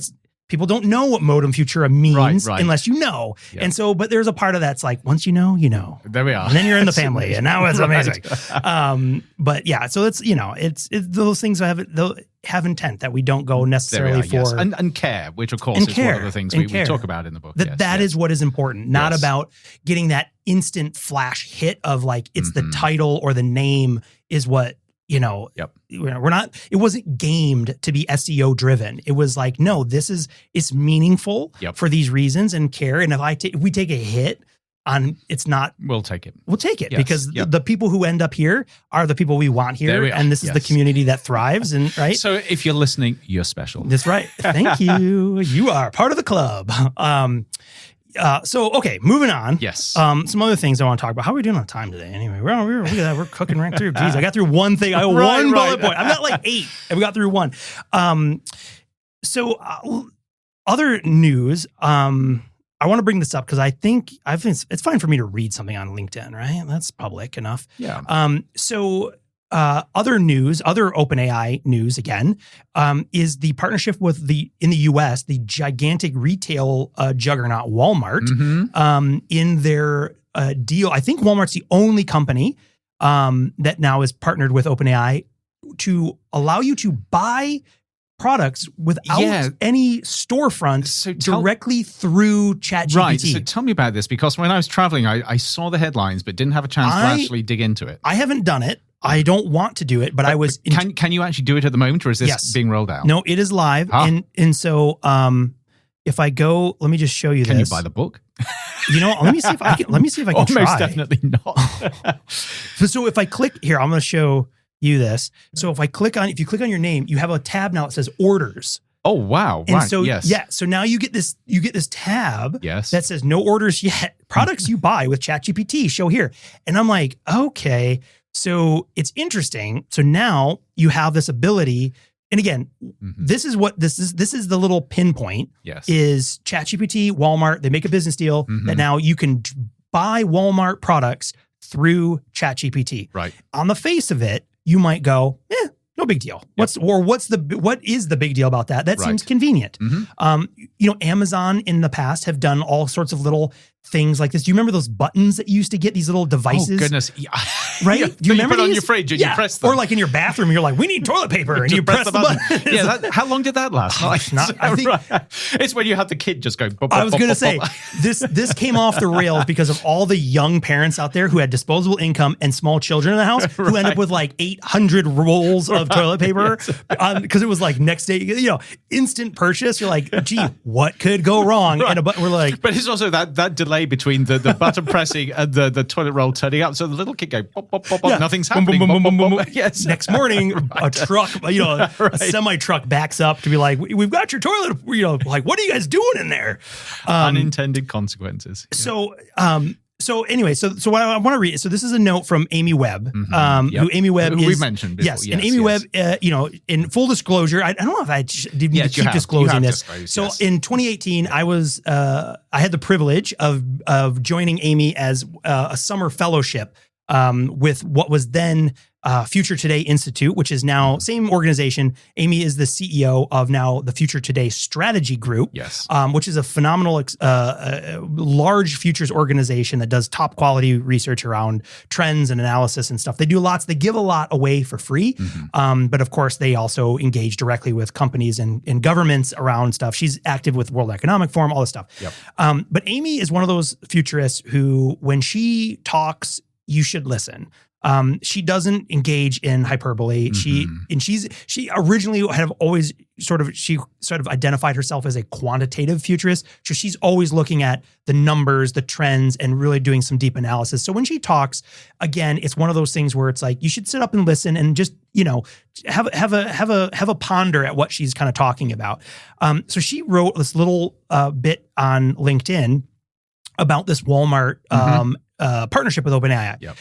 people don't know what Modem Futura means Right. unless you know. Yeah. And so, but there's a part of that's like, once you know, you know. There we are. And then you're in the family, and now it's amazing. Right. But yeah, so it's, it's those things have intent that we don't go necessarily for. Yes. And care, which of course is one of the things we talk about in the book. That is what is important, not about getting that instant flash hit of like, it's the title or the name is what, we're not, it wasn't gamed to be SEO driven. It was like, no, it's meaningful for these reasons and care. And if we take a hit on, it's not, we'll take it. We'll take it because the people who end up here are the people we want here. And this is the community that thrives. And right. So if you're listening, you're special. That's right. Thank you. You are part of the club. Okay, moving on. Yes. Some other things I want to talk about. How are we doing on time today? Anyway, we're cooking right through. Geez, I got through one thing. I got one bullet point. I've got like 8, and we got through one. Other news. I want to bring this up because I think it's fine for me to read something on LinkedIn, right? That's public enough. Yeah. Other news, other OpenAI news again, is the partnership with in the US, the gigantic retail juggernaut Walmart, in their deal. I think Walmart's the only company that now is partnered with OpenAI to allow you to buy products without any storefront directly through ChatGPT. Right. So tell me about this, because when I was traveling, I saw the headlines, but didn't have a chance to actually dig into it. I haven't done it. I don't want to do it, but I was. Can you actually do it at the moment, or is this being rolled out? No, it is live, and so if I go, let me just show you. Can you buy the book? Let me see if I can. Let me see if I can try. Most definitely not. So if I click here, I'm going to show you this. So if you click on your name, you have a tab now that says orders. Oh wow! And right. so yes. So now you get this tab that says no orders yet. Products you buy with ChatGPT show here, and I'm like, okay. So it's interesting. So now you have this ability, and again, this is the little pinpoint. Yes, is ChatGPT, Walmart. They make a business deal that now you can buy Walmart products through ChatGPT. Right. On the face of it, you might go, no big deal. What is the big deal about that? That seems convenient. Amazon in the past have done all sorts of little things like this. Do you remember those buttons that you used to get, these little devices? Oh, goodness. Yeah. Right? Yeah. Do you remember put these? on your fridge and you press them. Or like in your bathroom, you're like, we need toilet paper. And you press the button. How long did that last? I think it's when you have the kid just go. I was going to say, this came off the rails because of all the young parents out there who had disposable income and small children in the house who end up with like 800 rolls of toilet paper because it was like next day, instant purchase. You're like, gee, what could go wrong? And we're like, but it's also that delay between the button pressing and the toilet roll turning up. So the little kid go pop, pop, pop, pop, nothing's happening. Boom, boom, boom, boom, boom. Yes. Next morning, a truck, a semi truck backs up to be like, we've got your toilet. Like, what are you guys doing in there? Unintended consequences. So anyway, so what I want to read. So this is a note from Amy Webb, who Amy Webb we've mentioned before. Yes, and Amy Webb, in full disclosure, I don't know if I didn't need to keep disclosing this. So in 2018, I had the privilege of joining Amy as a summer fellowship with what was then Future Today Institute, which is now same organization. Amy is the CEO of now the Future Today Strategy Group, which is a phenomenal, large futures organization that does top quality research around trends and analysis and stuff. They give a lot away for free. But of course they also engage directly with companies and governments around stuff. She's active with World Economic Forum, all this stuff. But Amy is one of those futurists who, when she talks, you should listen. She doesn't engage in hyperbole. She originally sort of identified herself as a quantitative futurist. So she's always looking at the numbers, the trends, and really doing some deep analysis. So when she talks, again, it's one of those things where it's like, you should sit up and listen and just, have a ponder at what she's kind of talking about. So she wrote this little bit on LinkedIn about this Walmart partnership with OpenAI.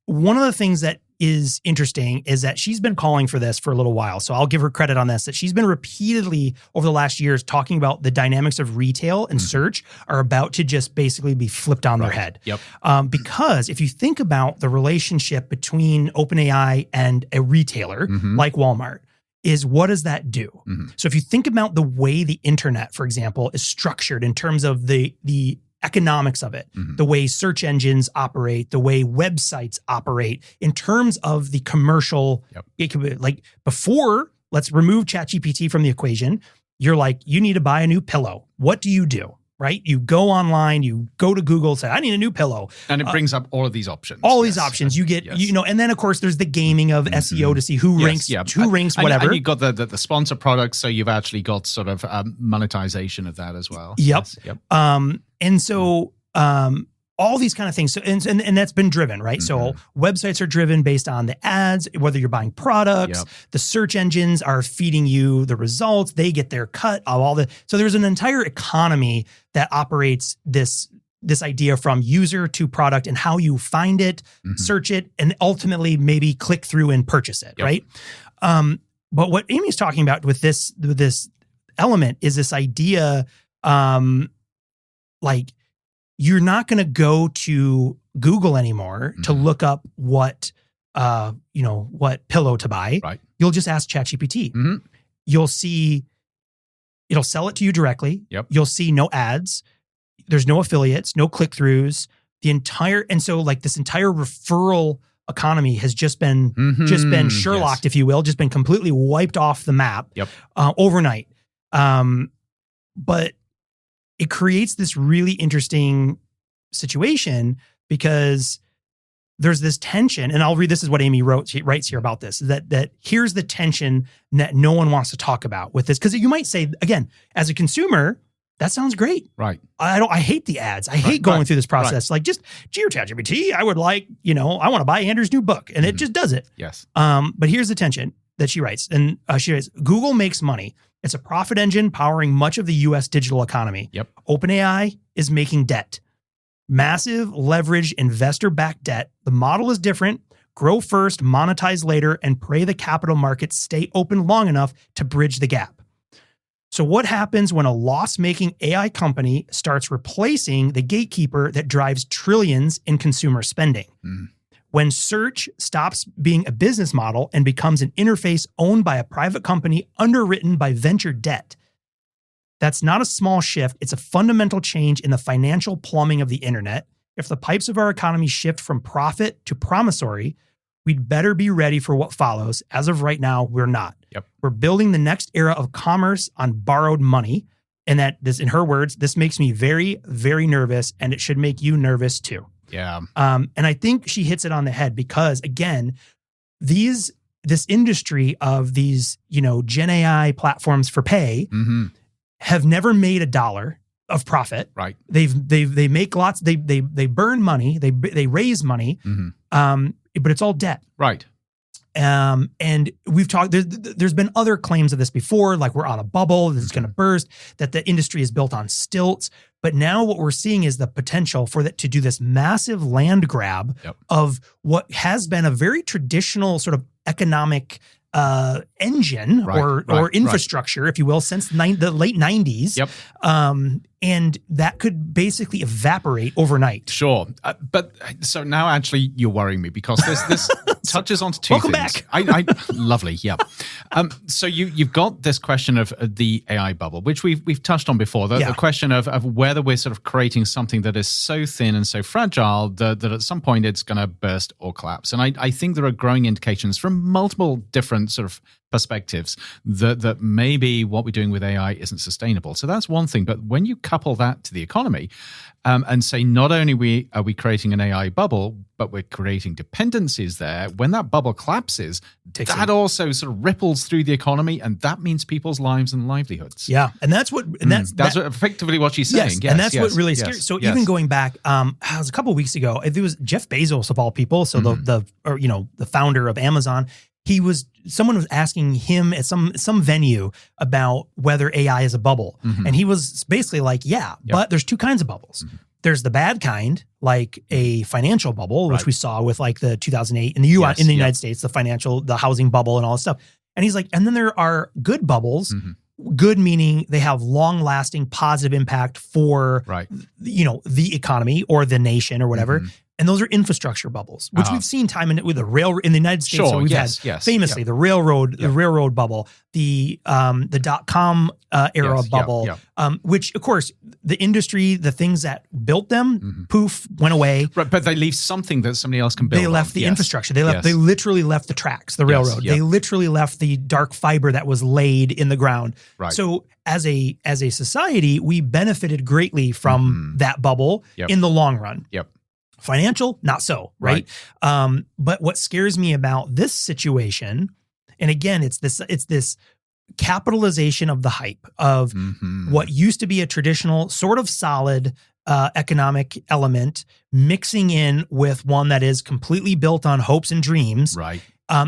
One of the things that is interesting is that she's been calling for this for a little while. So I'll give her credit on this, that she's been repeatedly over the last years talking about the dynamics of retail and search are about to just basically be flipped on their head. Because if you think about the relationship between OpenAI and a retailer like Walmart, is what does that do? So if you think about the way the internet, for example, is structured in terms of the economics of it, the way search engines operate, the way websites operate, in terms of the commercial, it could be like before, let's remove ChatGPT from the equation. You're like, you need to buy a new pillow. What do? Right? You go online, you go to Google, say, I need a new pillow. And it brings up all of these options. All these options. You get, and then of course there's the gaming of SEO to see who ranks, whatever. And you've got the sponsor products, so you've actually got sort of monetization of that as well. Yep. And so all these kind of things. So and that's been driven, right? So websites are driven based on the ads, whether you're buying products, the search engines are feeding you the results, they get their cut of all the. So there's an entire economy that operates this idea from user to product and how you find it, search it, and ultimately maybe click through and purchase it, right? But what Amy's talking about with this element is this idea, like, you're not going to go to Google anymore to look up what pillow to buy. Right. You'll just ask ChatGPT. You'll see, it'll sell it to you directly. You'll see no ads. There's no affiliates, no click-throughs. And so like this entire referral economy has just been Sherlocked, if you will, just been completely wiped off the map overnight. But it creates this really interesting situation because there's this tension, and I'll read, this is what Amy wrote. She writes here about this, that here's the tension that no one wants to talk about with this. Because you might say, again, as a consumer, that sounds great. Right. I hate the ads. I hate going through this process. Like, just, ChatGPT, I would like, I want to buy Andrew's new book. And it just does it. Yes. But here's the tension that she writes. And she writes, Google makes money. It's a profit engine powering much of the US digital economy. OpenAI is making debt. Massive leverage investor-backed debt. The model is different. Grow first, monetize later, and pray the capital markets stay open long enough to bridge the gap. So what happens when a loss-making AI company starts replacing the gatekeeper that drives trillions in consumer spending? When search stops being a business model and becomes an interface owned by a private company underwritten by venture debt. That's not a small shift. It's a fundamental change in the financial plumbing of the internet. If the pipes of our economy shift from profit to promissory, we'd better be ready for what follows. As of right now, we're not. We're building the next era of commerce on borrowed money. And that, this, in her words, this makes me very, very nervous, and it should make you nervous too. And I think she hits it on the head because, again, this industry of these, Gen AI platforms for pay have never made $1 of profit. Right. They make lots. They burn money. They raise money. But it's all debt. Right. And we've talked, there's been other claims of this before, like we're on a bubble, this is going to burst, that the industry is built on stilts. But now what we're seeing is the potential for that to do this massive land grab of what has been a very traditional sort of economic engine or infrastructure, if you will, since the late 90s. And that could basically evaporate overnight. Sure. But so now actually you're worrying me because this touches onto two Welcome things. back. Lovely. Yeah. So you've got this question of the AI bubble, which we've touched on before, the question of whether we're sort of creating something that is so thin and so fragile that at some point it's going to burst or collapse. And I think there are growing indications from multiple different sort of perspectives that maybe what we're doing with AI isn't sustainable. So that's one thing. But when you couple that to the economy and say not only are we creating an AI bubble, but we're creating dependencies there, when that bubble collapses, that also sort of ripples through the economy, and that means people's lives and livelihoods. Yeah, and that's effectively what she's saying. Yes, and that's what really scary. So even going back, it was a couple of weeks ago. It was Jeff Bezos of all people, so the founder of Amazon. Someone was asking him at some venue about whether AI is a bubble. And he was basically like, but there's two kinds of bubbles. There's the bad kind, like a financial bubble, which we saw with like the 2008 in the US, in the United States, the housing bubble and all this stuff. And he's like, and then there are good bubbles, good meaning they have long lasting positive impact for, the economy or the nation or whatever. And those are infrastructure bubbles, which we've seen time with the rail in the United States. Sure, so we've had famously the railroad bubble, the .com era bubble, which of course the industry, the things that built them, poof, went away. Right, but they leave something that somebody else can build. They left the infrastructure. They left. They literally left the tracks, the railroad. They literally left the dark fiber that was laid in the ground. Right. So as a society, we benefited greatly from that bubble in the long run. Yep. Financial, not so, right? But what scares me about this situation, and again, it's this capitalization of the hype of what used to be a traditional sort of solid economic element mixing in with one that is completely built on hopes and dreams. Right.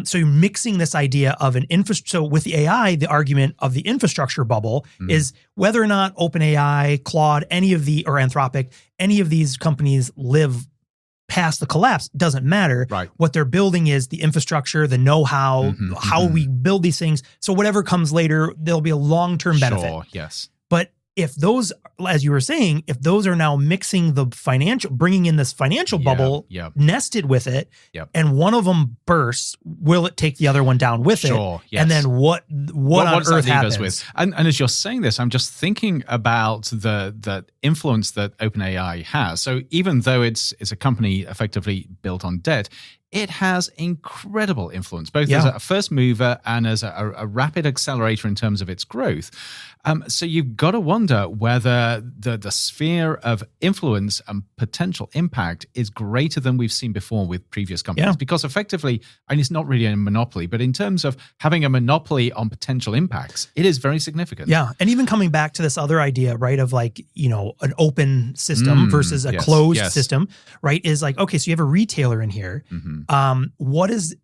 So you're mixing this idea of an infrastructure. So with the AI, the argument of the infrastructure bubble is whether or not OpenAI, Claude, or Anthropic, any of these companies live past the collapse, doesn't matter. Right. What they're building is the infrastructure, the know-how, how we build these things. So whatever comes later, there'll be a long-term benefit. Sure, yes. But if those, as you were saying, if those are now mixing the financial, bringing in this financial bubble nested with it, and one of them bursts, will it take the other one down with it? Yes. And then what on earth happens? With? And as you're saying this, I'm just thinking about the influence that OpenAI has. So even though it's a company effectively built on debt, it has incredible influence, both as a first mover and as a rapid accelerator in terms of its growth. So you've got to wonder whether the sphere of influence and potential impact is greater than we've seen before with previous companies. Because effectively, and it's not really a monopoly, but in terms of having a monopoly on potential impacts, it is very significant. Yeah. And even coming back to this other idea, right, of like, an open system versus a closed system, right, is like, okay, so you have a retailer in here. What is,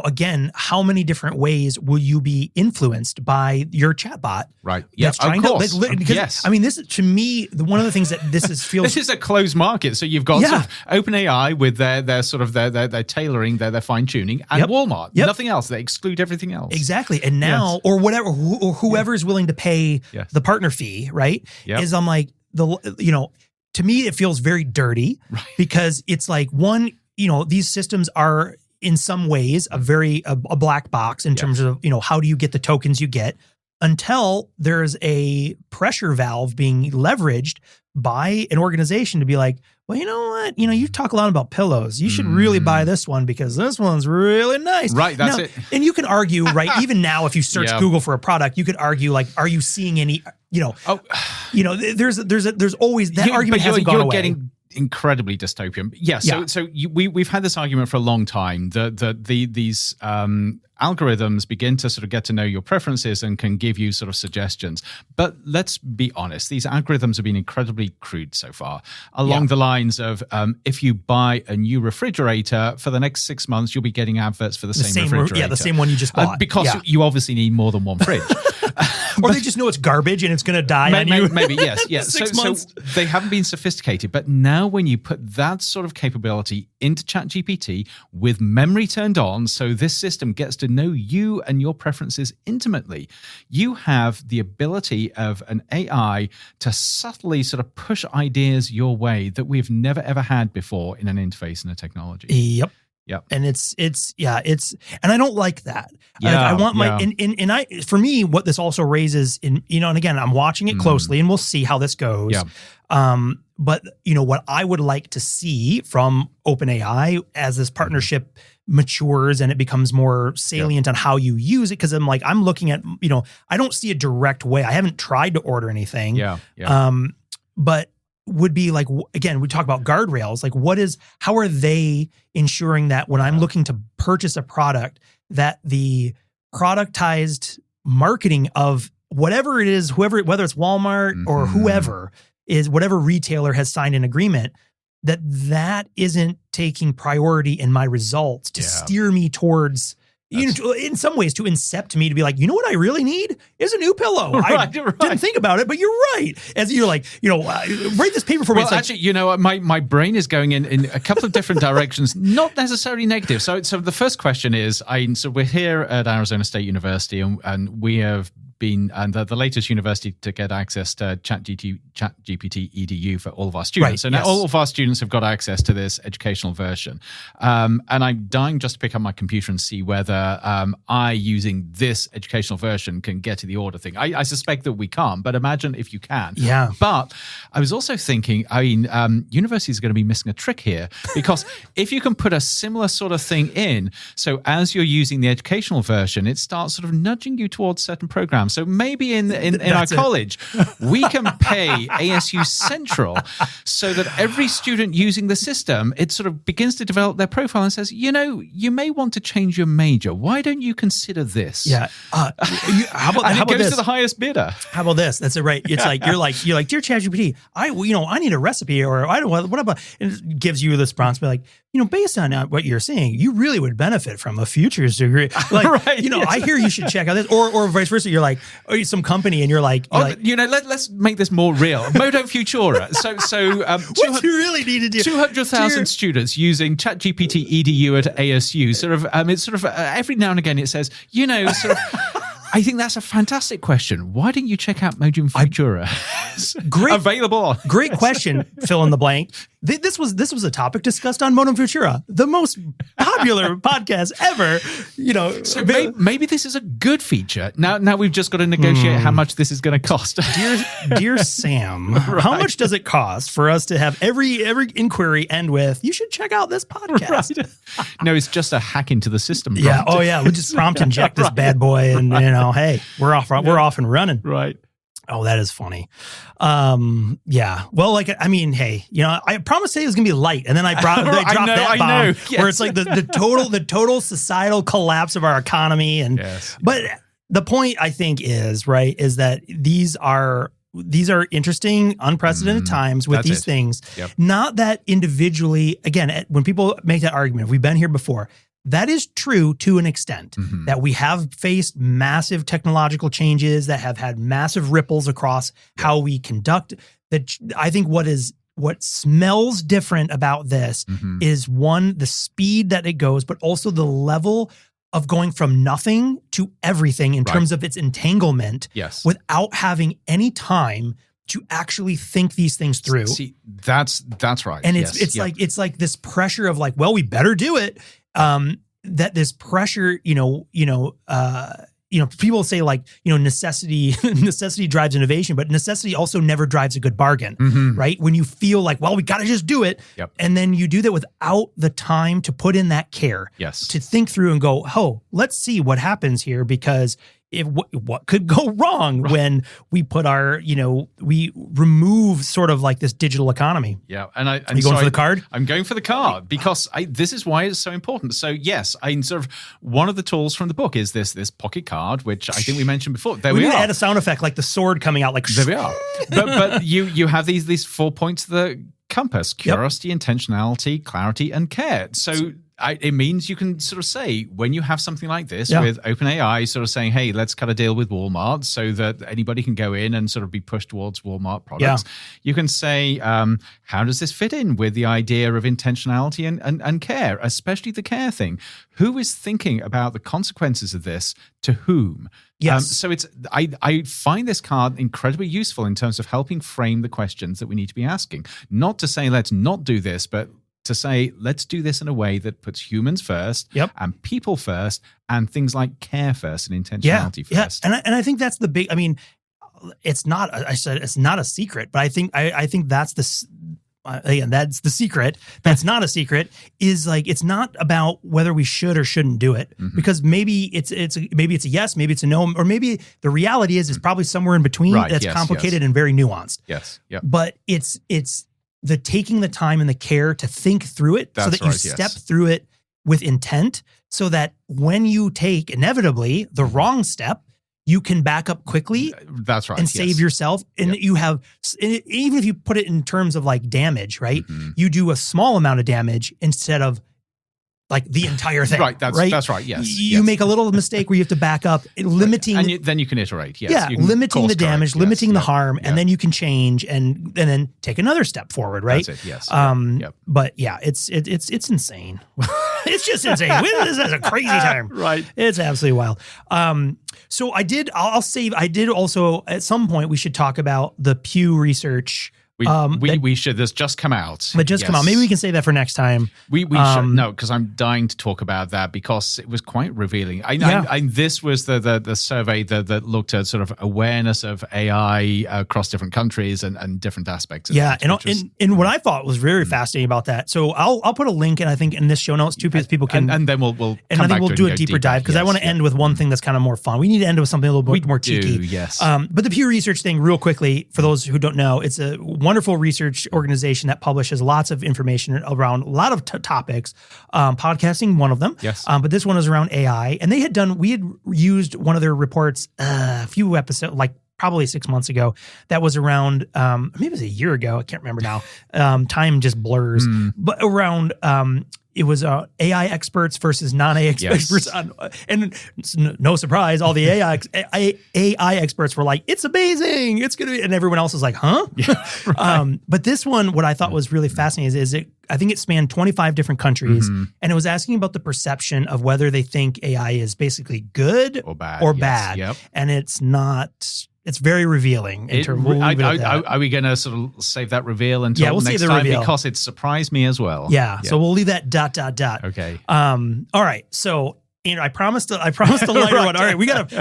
again, how many different ways will you be influenced by your chatbot? Right. Yeah, that's trying to, because, I mean, this, to me, one of the things that this feels. This is a closed market. So you've got sort of OpenAI with their sort of their tailoring, their fine tuning, and Walmart. Nothing else. They exclude everything else. Exactly. And now, or whatever, or whoever is willing to pay the partner fee, right? Is I'm like, to me, it feels very dirty because it's like these systems are in some ways a black box in terms of, how do you get the tokens you get until there's a pressure valve being leveraged by an organization to be like, well, you know what? You talk a lot about pillows. You should really buy this one because this one's really nice. Right. That's it. And you can argue, right? Even now, if you search Google for a product, you could argue like, are you seeing any, there's always that argument hasn't gone away. Getting incredibly dystopian. We've had this argument for a long time that these algorithms begin to sort of get to know your preferences and can give you sort of suggestions. But let's be honest, these algorithms have been incredibly crude so far, along the lines of if you buy a new refrigerator, for the next 6 months, you'll be getting adverts for the same refrigerator. The same one you just bought. Because you obviously need more than one fridge. Or they just know it's garbage and it's going to die on you. Maybe, yes. 6 months. So they haven't been sophisticated. But now when you put that sort of capability into ChatGPT with memory turned on, so this system gets to know you and your preferences intimately, you have the ability of an AI to subtly sort of push ideas your way that we've never, ever had before in an interface in a technology. Yep. And and I don't like that. I want for me, what this also raises and again, I'm watching it closely and we'll see how this goes. But what I would like to see from OpenAI as this partnership matures and it becomes more salient on how you use it. Cause I'm looking at, I don't see a direct way. I haven't tried to order anything. But would be like, again, we talk about guardrails, like how are they ensuring that when I'm looking to purchase a product, that the productized marketing of whatever it is, whether it's Walmart or whoever is, whatever retailer has signed an agreement, that isn't taking priority in my results to steer me towar's, in some ways to incept me to be like, you know what I really need is a new pillow. I didn't think about it, but you're right. As you're like, write this paper for me. Well, actually, my brain is going in a couple of different directions, not necessarily negative. So the first question is, so we're here at Arizona State University and we have been the latest university to get access to ChatGPT EDU for all of our students. Right, So now yes. all of our students have got access to this educational version. And I'm dying just to pick up my computer and see whether I, using this educational version, can get to the order thing. I suspect that we can't, but imagine if you can. Yeah. But I was also thinking, universities are going to be missing a trick here, because if you can put a similar sort of thing in, so as you're using the educational version, it starts sort of nudging you towards certain programs. So maybe in our college, we can pay ASU Central so that every student using the system, it sort of begins to develop their profile and says, you may want to change your major. Why don't you consider this? Yeah. How about And how it about goes this? to the highest bidder. How about this? That's it, right? It's like you're like, dear ChatGPT, I need a recipe, or I don't what about, and it gives you this prompt, be like, based on what you're saying, you really would benefit from a futures degree. Like, Right, yes. I hear you should check out this, or vice versa. You're like, some company, and you're like, Let's make this more real. Modem Futura. So what you really need to do? 200,000 students using ChatGPT EDU at ASU. It's every now and again it says, I think that's a fantastic question. Why didn't you check out Modem Futura? Great, Available. Great question. Fill in the blank. This was a topic discussed on Modem Futura, the most popular podcast ever. So maybe this is a good feature. Now we've just got to negotiate how much this is going to cost. Dear Sam, how much does it cost for us to have every inquiry end with, you should check out this podcast? Right. No, it's just a hack into the system. Yeah. prompt. Oh yeah. We just prompt inject this bad boy, and hey, we're off and running. Right. Oh, that is funny. Yeah. Well, hey, I promised today it was gonna be light, and then I dropped that bomb, Yes. where it's like the total societal collapse of our economy. And Yes. but the point, I think, is that these are interesting, unprecedented times with That's these it. things. Yep. Not that individually, again, when people make that argument, we've been here before. That is true to an extent, that we have faced massive technological changes that have had massive ripples across how we conduct. That I think what smells different about this is, one, the speed that it goes, but also the level of going from nothing to everything in terms of its entanglement, without having any time to actually think these things through. See, that's right. And it's like this pressure of like, well, we better do it. That this pressure, people say like, necessity drives innovation, but necessity also never drives a good bargain, right? When you feel like, well, we got to just do it. And then you do that without the time to put in that care, to think through and go, oh, let's see what happens here, because what could go wrong when we put we remove sort of like this digital economy. Yeah. And Are you going for the card? I'm going for the card, because this is why it's so important. So yes, one of the tools from the book is this pocket card, which I think we mentioned before. There we need are. to add a sound effect, like the sword coming out, like there we are. But you have these 4 points of the compass: curiosity, intentionality, clarity, and care. So it means you can sort of say, when you have something like this with OpenAI sort of saying, hey, let's cut a deal with Walmart so that anybody can go in and sort of be pushed towards Walmart products. You can say, how does this fit in with the idea of intentionality and care, especially the care thing? Who is thinking about the consequences of this to whom? Yes. So I find this card incredibly useful in terms of helping frame the questions that we need to be asking. Not to say let's not do this, but to say, let's do this in a way that puts humans first and people first, and things like care first and intentionality first. And I think that's the big, it's not a secret, but I think that's that's the secret. That's not a secret, is like, it's not about whether we should or shouldn't do it, because maybe it's a yes, maybe it's a no, or maybe the reality is it's probably somewhere in between. That's complicated and very nuanced. But it's the taking the time and the care to think through it, so that you step through it with intent, so that when you take inevitably the wrong step, you can back up quickly. That's right. And save yourself. And you have, even if you put it in terms of like damage, right? You do a small amount of damage instead of like the entire thing. Right. That's right. Yes. You make a little mistake where you have to back up, limiting. And then you can iterate. Yes. You can limiting the damage, limiting the harm, and Yeah. then you can change and then take another step forward. Right. That's it. Yes. But yeah, it's insane. It's just insane. This is a crazy time. Right. It's absolutely wild. So I did also, at some point, we should talk about the Pew Research. We should. This just come out. But just come out. Maybe we can save that for next time. We should. No, because I'm dying to talk about that because it was quite revealing. This was the survey that looked at sort of awareness of AI across different countries and different aspects. Of and what I thought was very fascinating about that. So I'll put a link, and I think in this show notes too, because people can. And then we'll and I think we'll do a deeper dive because I want to end with one thing that's kind of more fun. We need to end with something a little bit more cheeky. Yes. But the Pew Research thing, real quickly, for those who don't know, it's a wonderful research organization that publishes lots of information around a lot of topics, podcasting, one of them. Yes. But this one is around AI, and we had used one of their reports a few episodes, like probably 6 months ago, that was around, maybe it was a year ago, I can't remember now. Time just blurs, but around, it was AI experts versus non-AI experts. And no surprise, all the AI experts were like, it's amazing. It's going to be, and everyone else was like, huh? Right. But this one, what I thought was really fascinating is I think it spanned 25 different countries, and it was asking about the perception of whether they think AI is basically good or bad. Yep. And it's not. It's very revealing. Are we going to sort of save that reveal until next time? Reveal. Because it surprised me as well. Yeah. So we'll leave that ... Okay. All right. So I promised a lighter one. All right.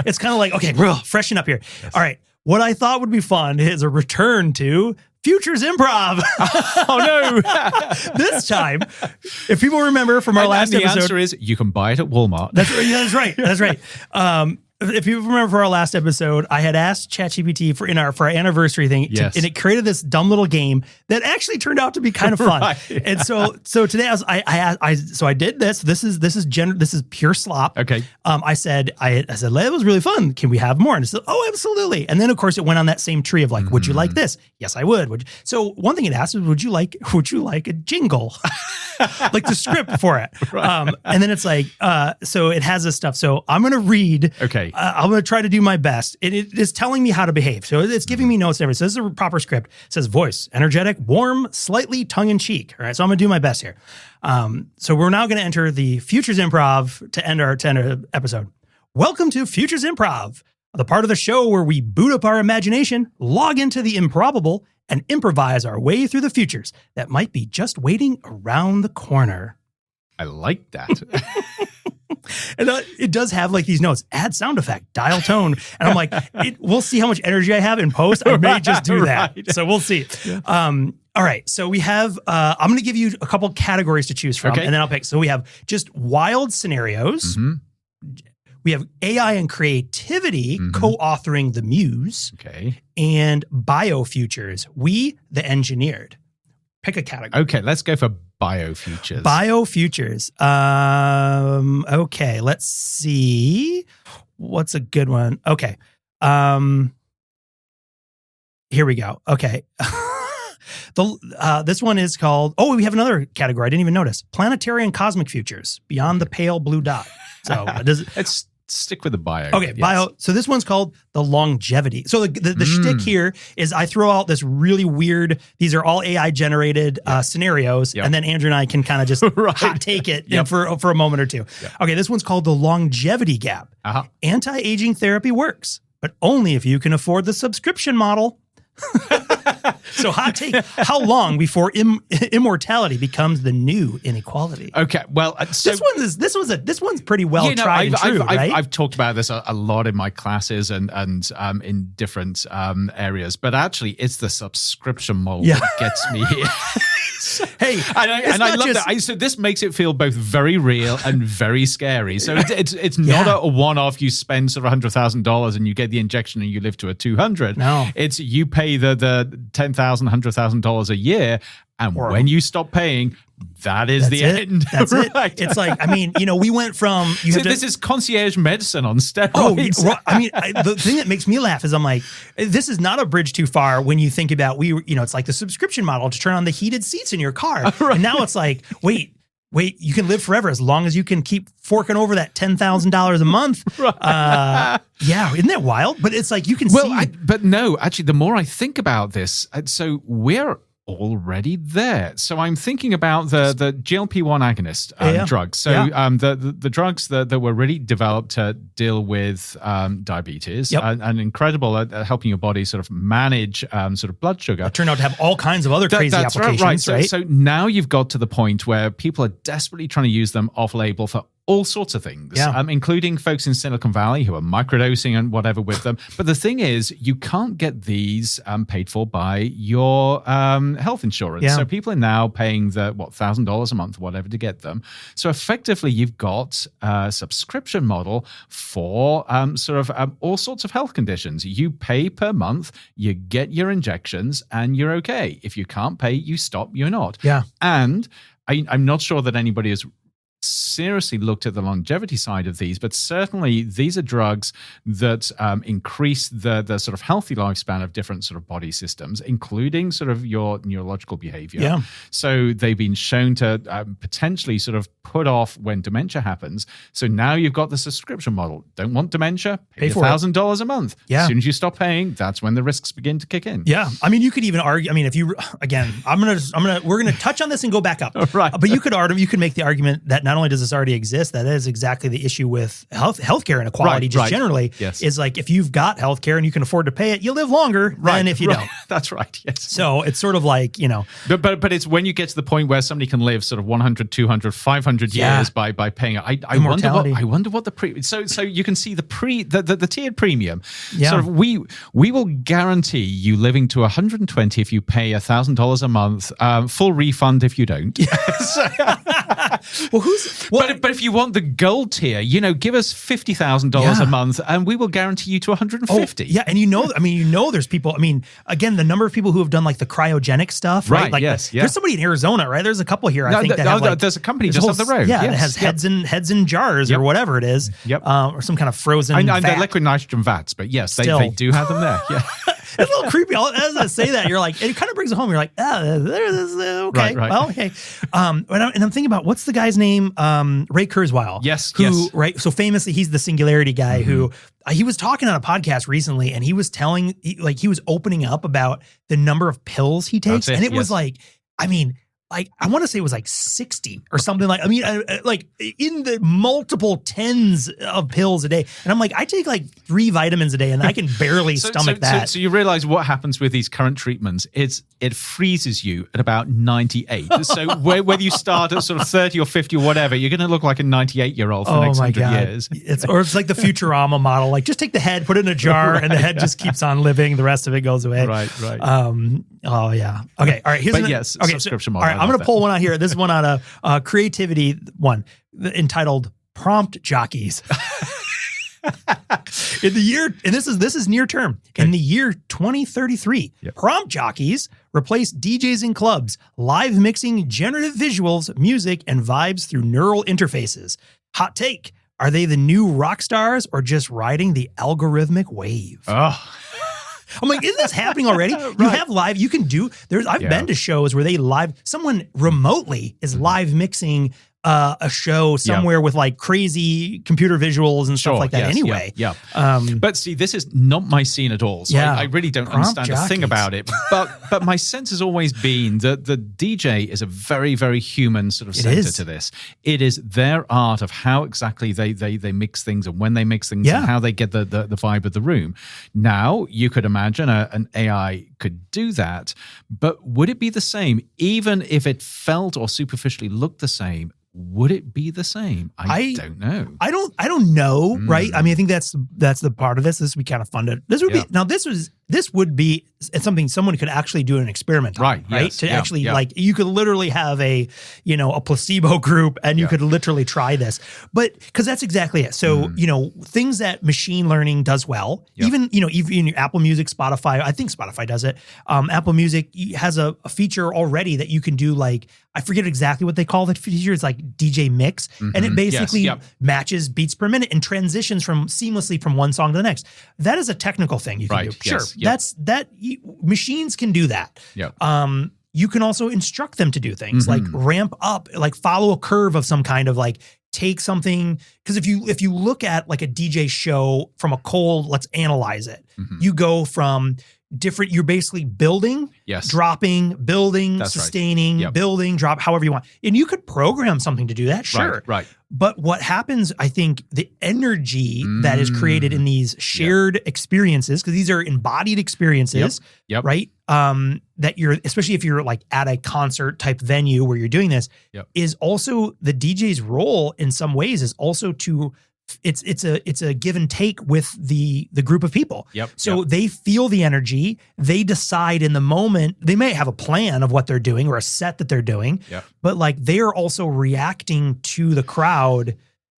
It's kind of like, okay, bro, freshen up here. Yes. All right. What I thought would be fun is a return to Futures Improv. Oh no! This time, if people remember from our last episode, the answer is you can buy it at Walmart. That's right. Yeah, that's right. If you remember for our last episode, I had asked ChatGPT for our anniversary thing, and it created this dumb little game that actually turned out to be kind of fun. Right. And so today I did this. This is pure slop. Okay. I said that was really fun. Can we have more? And it said, oh, absolutely. And then of course it went on that same tree of like, would you like this? Yes, I would. So one thing it asked was, would you like a jingle, like the script for it? Right. And then it's like, so it has this stuff. So I'm gonna read. Okay. I'm going to try to do my best. It is telling me how to behave. So it's giving me notes and everything. So this is a proper script. It says voice, energetic, warm, slightly tongue-in-cheek. All right, so I'm going to do my best here. So we're now going to enter the Futures Improv to end our episode. Welcome to Futures Improv, the part of the show where we boot up our imagination, log into the improbable, and improvise our way through the futures that might be just waiting around the corner. I like that. And it does have like these notes, add sound effect, dial tone. And I'm like, we'll see how much energy I have in post. I may just do that. Right. So we'll see. Yeah. All right. So we have, I'm going to give you a couple categories to choose from, and then I'll pick. So we have just wild scenarios. Mm-hmm. We have AI and creativity co-authoring the muse. Okay. And biofutures, we the engineered. Pick a category. Okay, let's go for biofutures. Biofutures. Okay, let's see. What's a good one? Okay. Here we go. Okay. This one is called, we have another category I didn't even notice. Planetary and cosmic futures, beyond the pale blue dot. So let's stick with the bio. Okay, yes. Bio. So this one's called the longevity. So the shtick here is I throw out this really weird, these are all AI generated scenarios, and then Andrew and I can kind of just hot take it for a moment or two. Yep. Okay, this one's called the longevity gap. Anti-aging therapy works, but only if you can afford the subscription model. So hot take, how long before immortality becomes the new inequality? Okay, well, so this one's pretty well tried and true, right? I've talked about this a lot in my classes and in different areas, but actually it's the subscription model that gets me here. Hey, and I love that. So this makes it feel both very real and very scary. So it's not a one-off. You spend sort of $100,000 and you get the injection and you live to a 200. No, it's you pay the $10,000, $100,000 a year, and when you stop paying, that's the end. That's right. It. It's like, we went from this is concierge medicine on steroids. The thing that makes me laugh is I'm like, this is not a bridge too far when you think about it's like the subscription model to turn on the heated seats in your car, and now it's like, wait, you can live forever as long as you can keep forking over that $10,000 a month. Isn't that wild? But it's like you can see. But no, actually, the more I think about this, so we're already there. So I'm thinking about the GLP-1 agonist drugs. So the drugs that were really developed to deal with diabetes and incredible at helping your body sort of manage sort of blood sugar. It turned out to have all kinds of other crazy applications, right? So now you've got to the point where people are desperately trying to use them off-label for all sorts of things, including folks in Silicon Valley who are microdosing and whatever with them. But the thing is, you can't get these paid for by your health insurance. So people are now paying the, $1,000 a month or whatever to get them. So effectively, you've got a subscription model for all sorts of health conditions. You pay per month, you get your injections, and you're okay. If you can't pay, you stop, you're not. And I'm not sure that anybody has seriously looked at the longevity side of these, but certainly these are drugs that increase the sort of healthy lifespan of different sort of body systems, including sort of your neurological behavior. So they've been shown to potentially sort of put off when dementia happens. So now you've got the subscription model. Don't want dementia? Pay $1,000 a month. As soon as you stop paying, that's when the risks begin to kick in. I mean, you could even argue. I mean, if you again, we're gonna touch on this and go back up. But you could make the argument that not only does this already exist, that is exactly the issue with healthcare inequality generally. Is like if you've got healthcare and you can afford to pay it, you live longer than if you don't. That's right. Yes. So it's sort of like, But it's when you get to the point where somebody can live sort of 100, 200, 500 years by paying it. I wonder what the so you can see the tiered premium. Sort of we will guarantee you living to 120 if you pay $1,000 a month, full refund if you don't. But if you want the gold tier, give us $50,000 a month, and we will guarantee you to 150. And there's people. I mean, again, the number of people who have done like the cryogenic stuff, right? Like, there's somebody in Arizona, right? There's a couple here. I think that have, there's a company just up the road. Yeah, that has heads in jars or whatever it is. Or some kind of frozen. And they're liquid nitrogen vats, but yes, they do have them there. Yeah. It's a little creepy. As I say that, you're like, it kind of brings it home. You're like, okay, well, okay. And I'm thinking about what's the guy's name? Ray Kurzweil. Yes. Right. So famously, he's the singularity guy who he was talking on a podcast recently, and he was he was opening up about the number of pills he takes, and it was like, I mean. Like, I want to say it was like 60 or something like in the multiple tens of pills a day. And I'm like, I take like 3 vitamins a day and I can barely stomach that. So you realize what happens with these current treatments. It freezes you at about 98. So whether you start at sort of 30 or 50 or whatever, you're going to look like a 98-year-old for the next 100 years. It's like the Futurama model. Like, just take the head, put it in a jar, and the head just keeps on living. The rest of it goes away. Right. Oh, yeah. Okay. All right. Here's subscription model. All right. I'm going to pull one out here. This is one out of Creativity one entitled Prompt Jockeys. In the year, and this is near term, in the year 2033, prompt jockeys replace DJs in clubs, live mixing generative visuals, music, and vibes through neural interfaces. Hot take. Are they the new rock stars or just riding the algorithmic wave? Oh. I'm like, isn't this happening already? You have live, you can do, I've been to shows where someone remotely is live mixing a show somewhere with like crazy computer visuals and stuff like that anyway. But see, this is not my scene at all. So I really don't understand a thing about it. But my sense has always been that the DJ is a very, very human sort of center to this. It is their art of how exactly they mix things and when they mix things and how they get the vibe of the room. Now, you could imagine an AI could do that, but would it be the same? Even if it felt or superficially looked the same, would it be the same? I don't know. I don't know, right? I mean, I think that's the part of this. This would be kind of fun this would be something someone could actually do an experiment on, right? Yes, to actually like, you could literally have a placebo group and you could literally try this. But because that's exactly it. So, things that machine learning does well, even your Apple Music, Spotify, I think Spotify does it. Apple Music has a feature already that you can do, like, I forget exactly what they call the feature. It's like DJ mix. And it basically matches beats per minute and transitions seamlessly from one song to the next. That is a technical thing you can do. Sure. Machines can do that. You can also instruct them to do things like ramp up, like follow a curve of some kind of, like, take something. Because if you look at like a DJ show from a cold, let's analyze it. You go from different, you're basically building, Yes. dropping, building, That's right. sustaining, Yep. building, drop, however you want. And you could program something to do that, sure. Right. But what happens, I think, the energy that is created in these shared experiences, because these are embodied experiences, Yep. right? That you're, especially if you're like at a concert type venue where you're doing this, is also the DJ's role in some ways is also to, it's a give and take with the group of people. So they feel the energy, they decide in the moment, they may have a plan of what they're doing or a set that they're doing, but like they are also reacting to the crowd.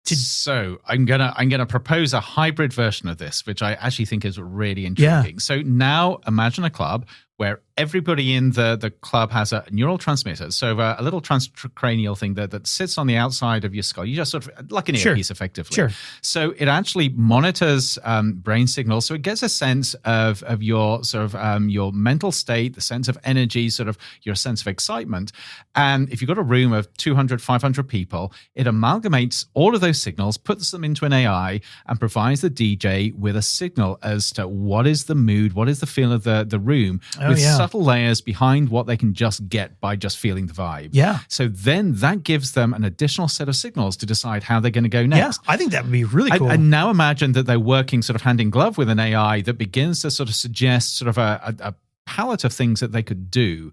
So I'm gonna propose a hybrid version of this, which I actually think is really intriguing. So now imagine a club where everybody in the club has a neural transmitter, so a little transcranial thing that sits on the outside of your skull. You just sort of like an earpiece, effectively. So it actually monitors brain signals, so it gets a sense of your sort of your mental state, the sense of energy, sort of your sense of excitement. And if you've got a room of 200, 500 people, it amalgamates all of those signals, puts them into an AI, and provides the DJ with a signal as to what is the mood, what is the feel of the room, with subtle layers behind what they can just get by just feeling the vibe. So then that gives them an additional set of signals to decide how they're going to go next. I think that would be really cool. And now imagine that they're working sort of hand in glove with an AI that begins to sort of suggest sort of a palette of things that they could do.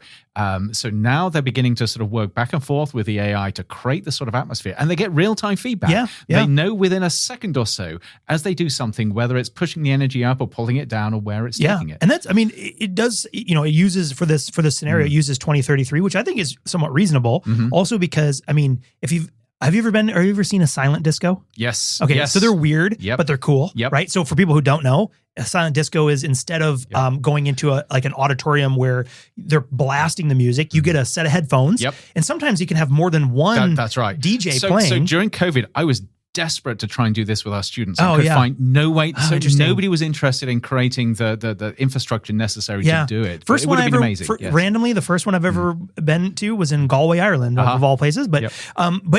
So now they're beginning to sort of work back and forth with the AI to create the sort of atmosphere, and they get real-time feedback. They know within a second or so as they do something, whether it's pushing the energy up or pulling it down or where it's taking it. And that's, I mean, it does, you know, it uses for this scenario, it uses 2033, which I think is somewhat reasonable. Also because, I mean, have you ever seen a silent disco? Yes. Okay. So they're weird, but they're cool. Right. So for people who don't know, a silent disco is instead of going into an auditorium where they're blasting the music, you get a set of headphones. And sometimes you can have more than one that's right. DJ playing. So during COVID, I was desperate to try and do this with our students. I could find no way. So nobody was interested in creating the infrastructure necessary to do it. First it one would have I been ever, amazing. randomly, the first one I've ever been to was in Galway, Ireland, of all places. But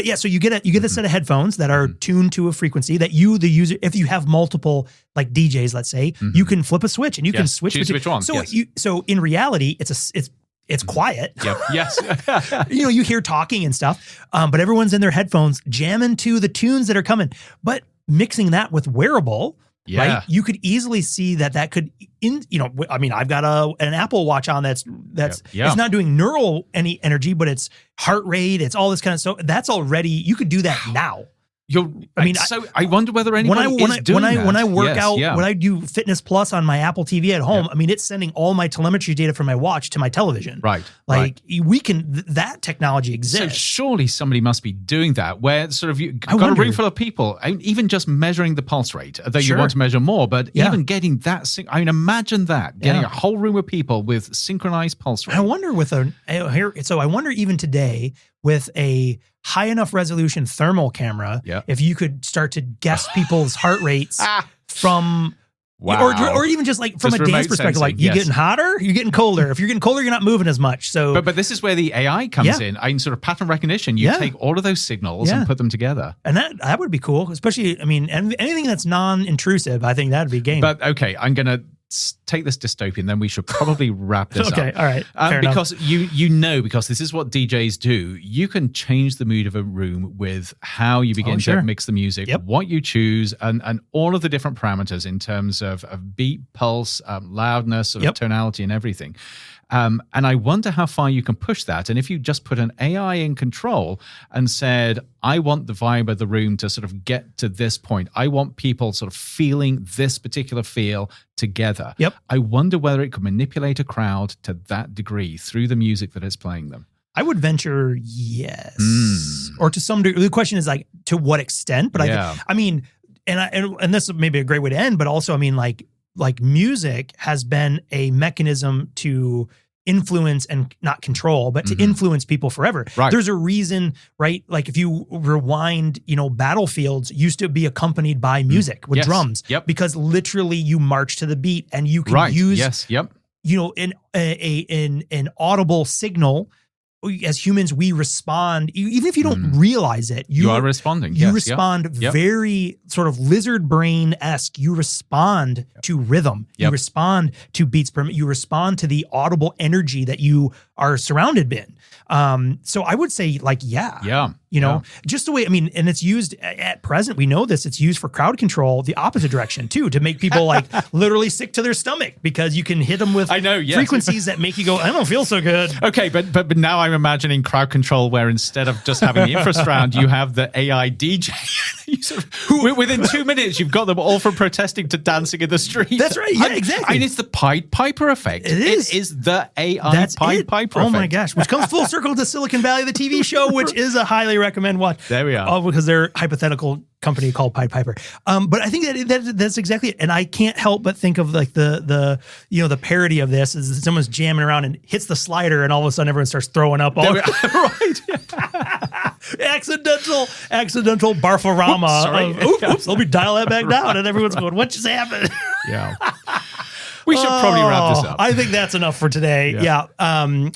yeah, so you get a set of headphones that are tuned to a frequency that you, the user, if you have multiple like DJs, let's say, you can flip a switch and you can switch between which one. So in reality, it's quiet. You know, you hear talking and stuff, but everyone's in their headphones jamming to the tunes that are coming. But mixing that with wearable, right? You could easily see that could, I mean, I've got an Apple Watch on that's it's not doing neural any energy, but it's heart rate, it's all this kind of stuff. That's already, you could do that now. I wonder whether anybody is doing that. When I work out, when I do Fitness Plus on my Apple TV at home, I mean, it's sending all my telemetry data from my watch to my television. That technology exists. So surely somebody must be doing that, where sort of you've got a room full of people, and even just measuring the pulse rate, though you want to measure more, but even getting that, I mean, imagine that, getting a whole room of people with synchronized pulse rate. I wonder I wonder even today with a high enough resolution thermal camera, if you could start to guess people's heart rates from, or even just like from a dance perspective, like you getting hotter, you're getting colder. If you're getting colder, you're not moving as much. So, but this is where the AI comes in. I mean, sort of pattern recognition. You take all of those signals and put them together, and that would be cool. Especially, I mean, anything that's non-intrusive, I think that'd be game. But okay, I'm gonna take this dystopian, then we should probably wrap this up. Okay, all right. Because because this is what DJs do, you can change the mood of a room with how you begin to mix the music, what you choose, and all of the different parameters in terms of beat, pulse, loudness, sort of tonality and everything. And I wonder how far you can push that. And if you just put an AI in control and said, I want the vibe of the room to sort of get to this point. I want people sort of feeling this particular feel together. I wonder whether it could manipulate a crowd to that degree through the music that is playing them. I would venture yes. Or to some degree. The question is like, to what extent? But I mean, and this may be a great way to end, but also, I mean, like music has been a mechanism to influence and not control, but to influence people forever. There's a reason, right? Like if you rewind, battlefields used to be accompanied by music with drums, because literally you march to the beat and you can use, an audible signal as humans, we respond, even if you don't realize it, you are responding. You Yes, respond very sort of lizard brain-esque. You respond to rhythm. You respond to beats per minute. You respond to the audible energy that you are surrounded in. So I would say like, just the way, I mean, and it's used at present, we know this, it's used for crowd control, the opposite direction too, to make people like literally sick to their stomach because you can hit them with frequencies that make you go, I don't feel so good. Okay, but now I'm imagining crowd control where instead of just having the infrasound, you have the AI DJ. Within 2 minutes, you've got them all from protesting to dancing in the street. That's right. Yeah, exactly. I mean, it's the Pied Piper effect. It is the AI Pied Piper effect. Oh my gosh, which comes full circle to Silicon Valley, the TV show, which is a highly recommend watch. There we are. Oh, because they're a hypothetical company called Pied Piper. But I think that's exactly it. And I can't help but think of like the parody of this is someone's jamming around and hits the slider and all of a sudden everyone starts throwing up. Right. accidental barfarama. Oops, let me dial that back down. And everyone's going, what just happened? Yeah. We should probably wrap this up. I think that's enough for today. Yeah.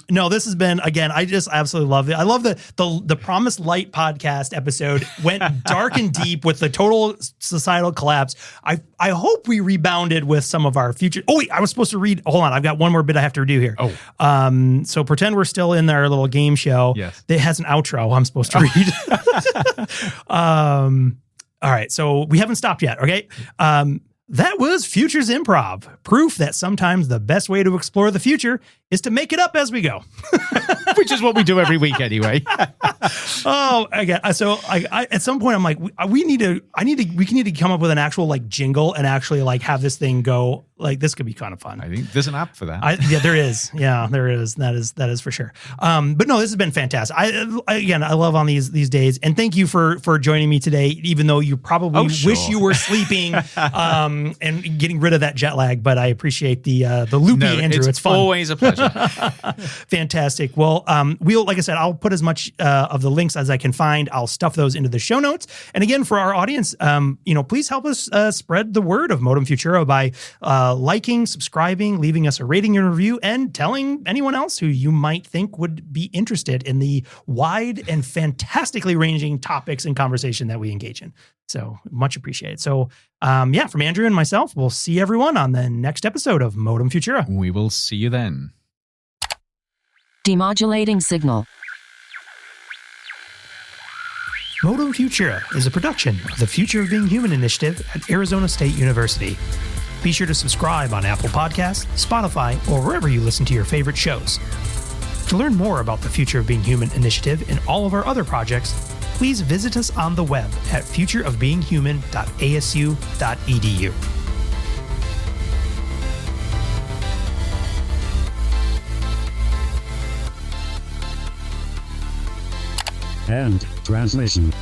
No, this has been, again, I just absolutely love it. I love the Promised Light podcast episode went dark and deep with the total societal collapse. I hope we rebounded with some of our future. Oh, wait, I was supposed to read. Hold on. I've got one more bit I have to do here. Oh. So pretend we're still in our little game show. Yes. It has an outro I'm supposed to read. All right. So we haven't stopped yet. Okay. That was Futures Improv, proof that sometimes the best way to explore the future is to make it up as we go. Which is what we do every week anyway. Again, so I at some point I'm like, we need to come up with an actual like jingle and actually like have this thing go like this could be kind of fun. I think there's an app for that. There is. Yeah, there is. That is for sure. But no, this has been fantastic. I love on these days, and thank you for joining me today, even though you probably wish you were sleeping and getting rid of that jet lag. But I appreciate the loopy Andrew. It's fun. Always a pleasure. Fantastic. Well, like I said, I'll put as much of the links as I can find. I'll stuff those into the show notes. And again, for our audience, please help us spread the word of Modem Futura by liking, subscribing, leaving us a rating and review, and telling anyone else who you might think would be interested in the wide and fantastically ranging topics and conversation that we engage in. So much appreciated. So from Andrew and myself, we'll see everyone on the next episode of Modem Futura. We will see you then. Demodulating signal. Modem Futura is a production of the Future of Being Human initiative at Arizona State University. Be sure to subscribe on Apple Podcasts, Spotify, or wherever you listen to your favorite shows. To learn more about the Future of Being Human initiative and all of our other projects, please visit us on the web at futureofbeinghuman.asu.edu. End transmission.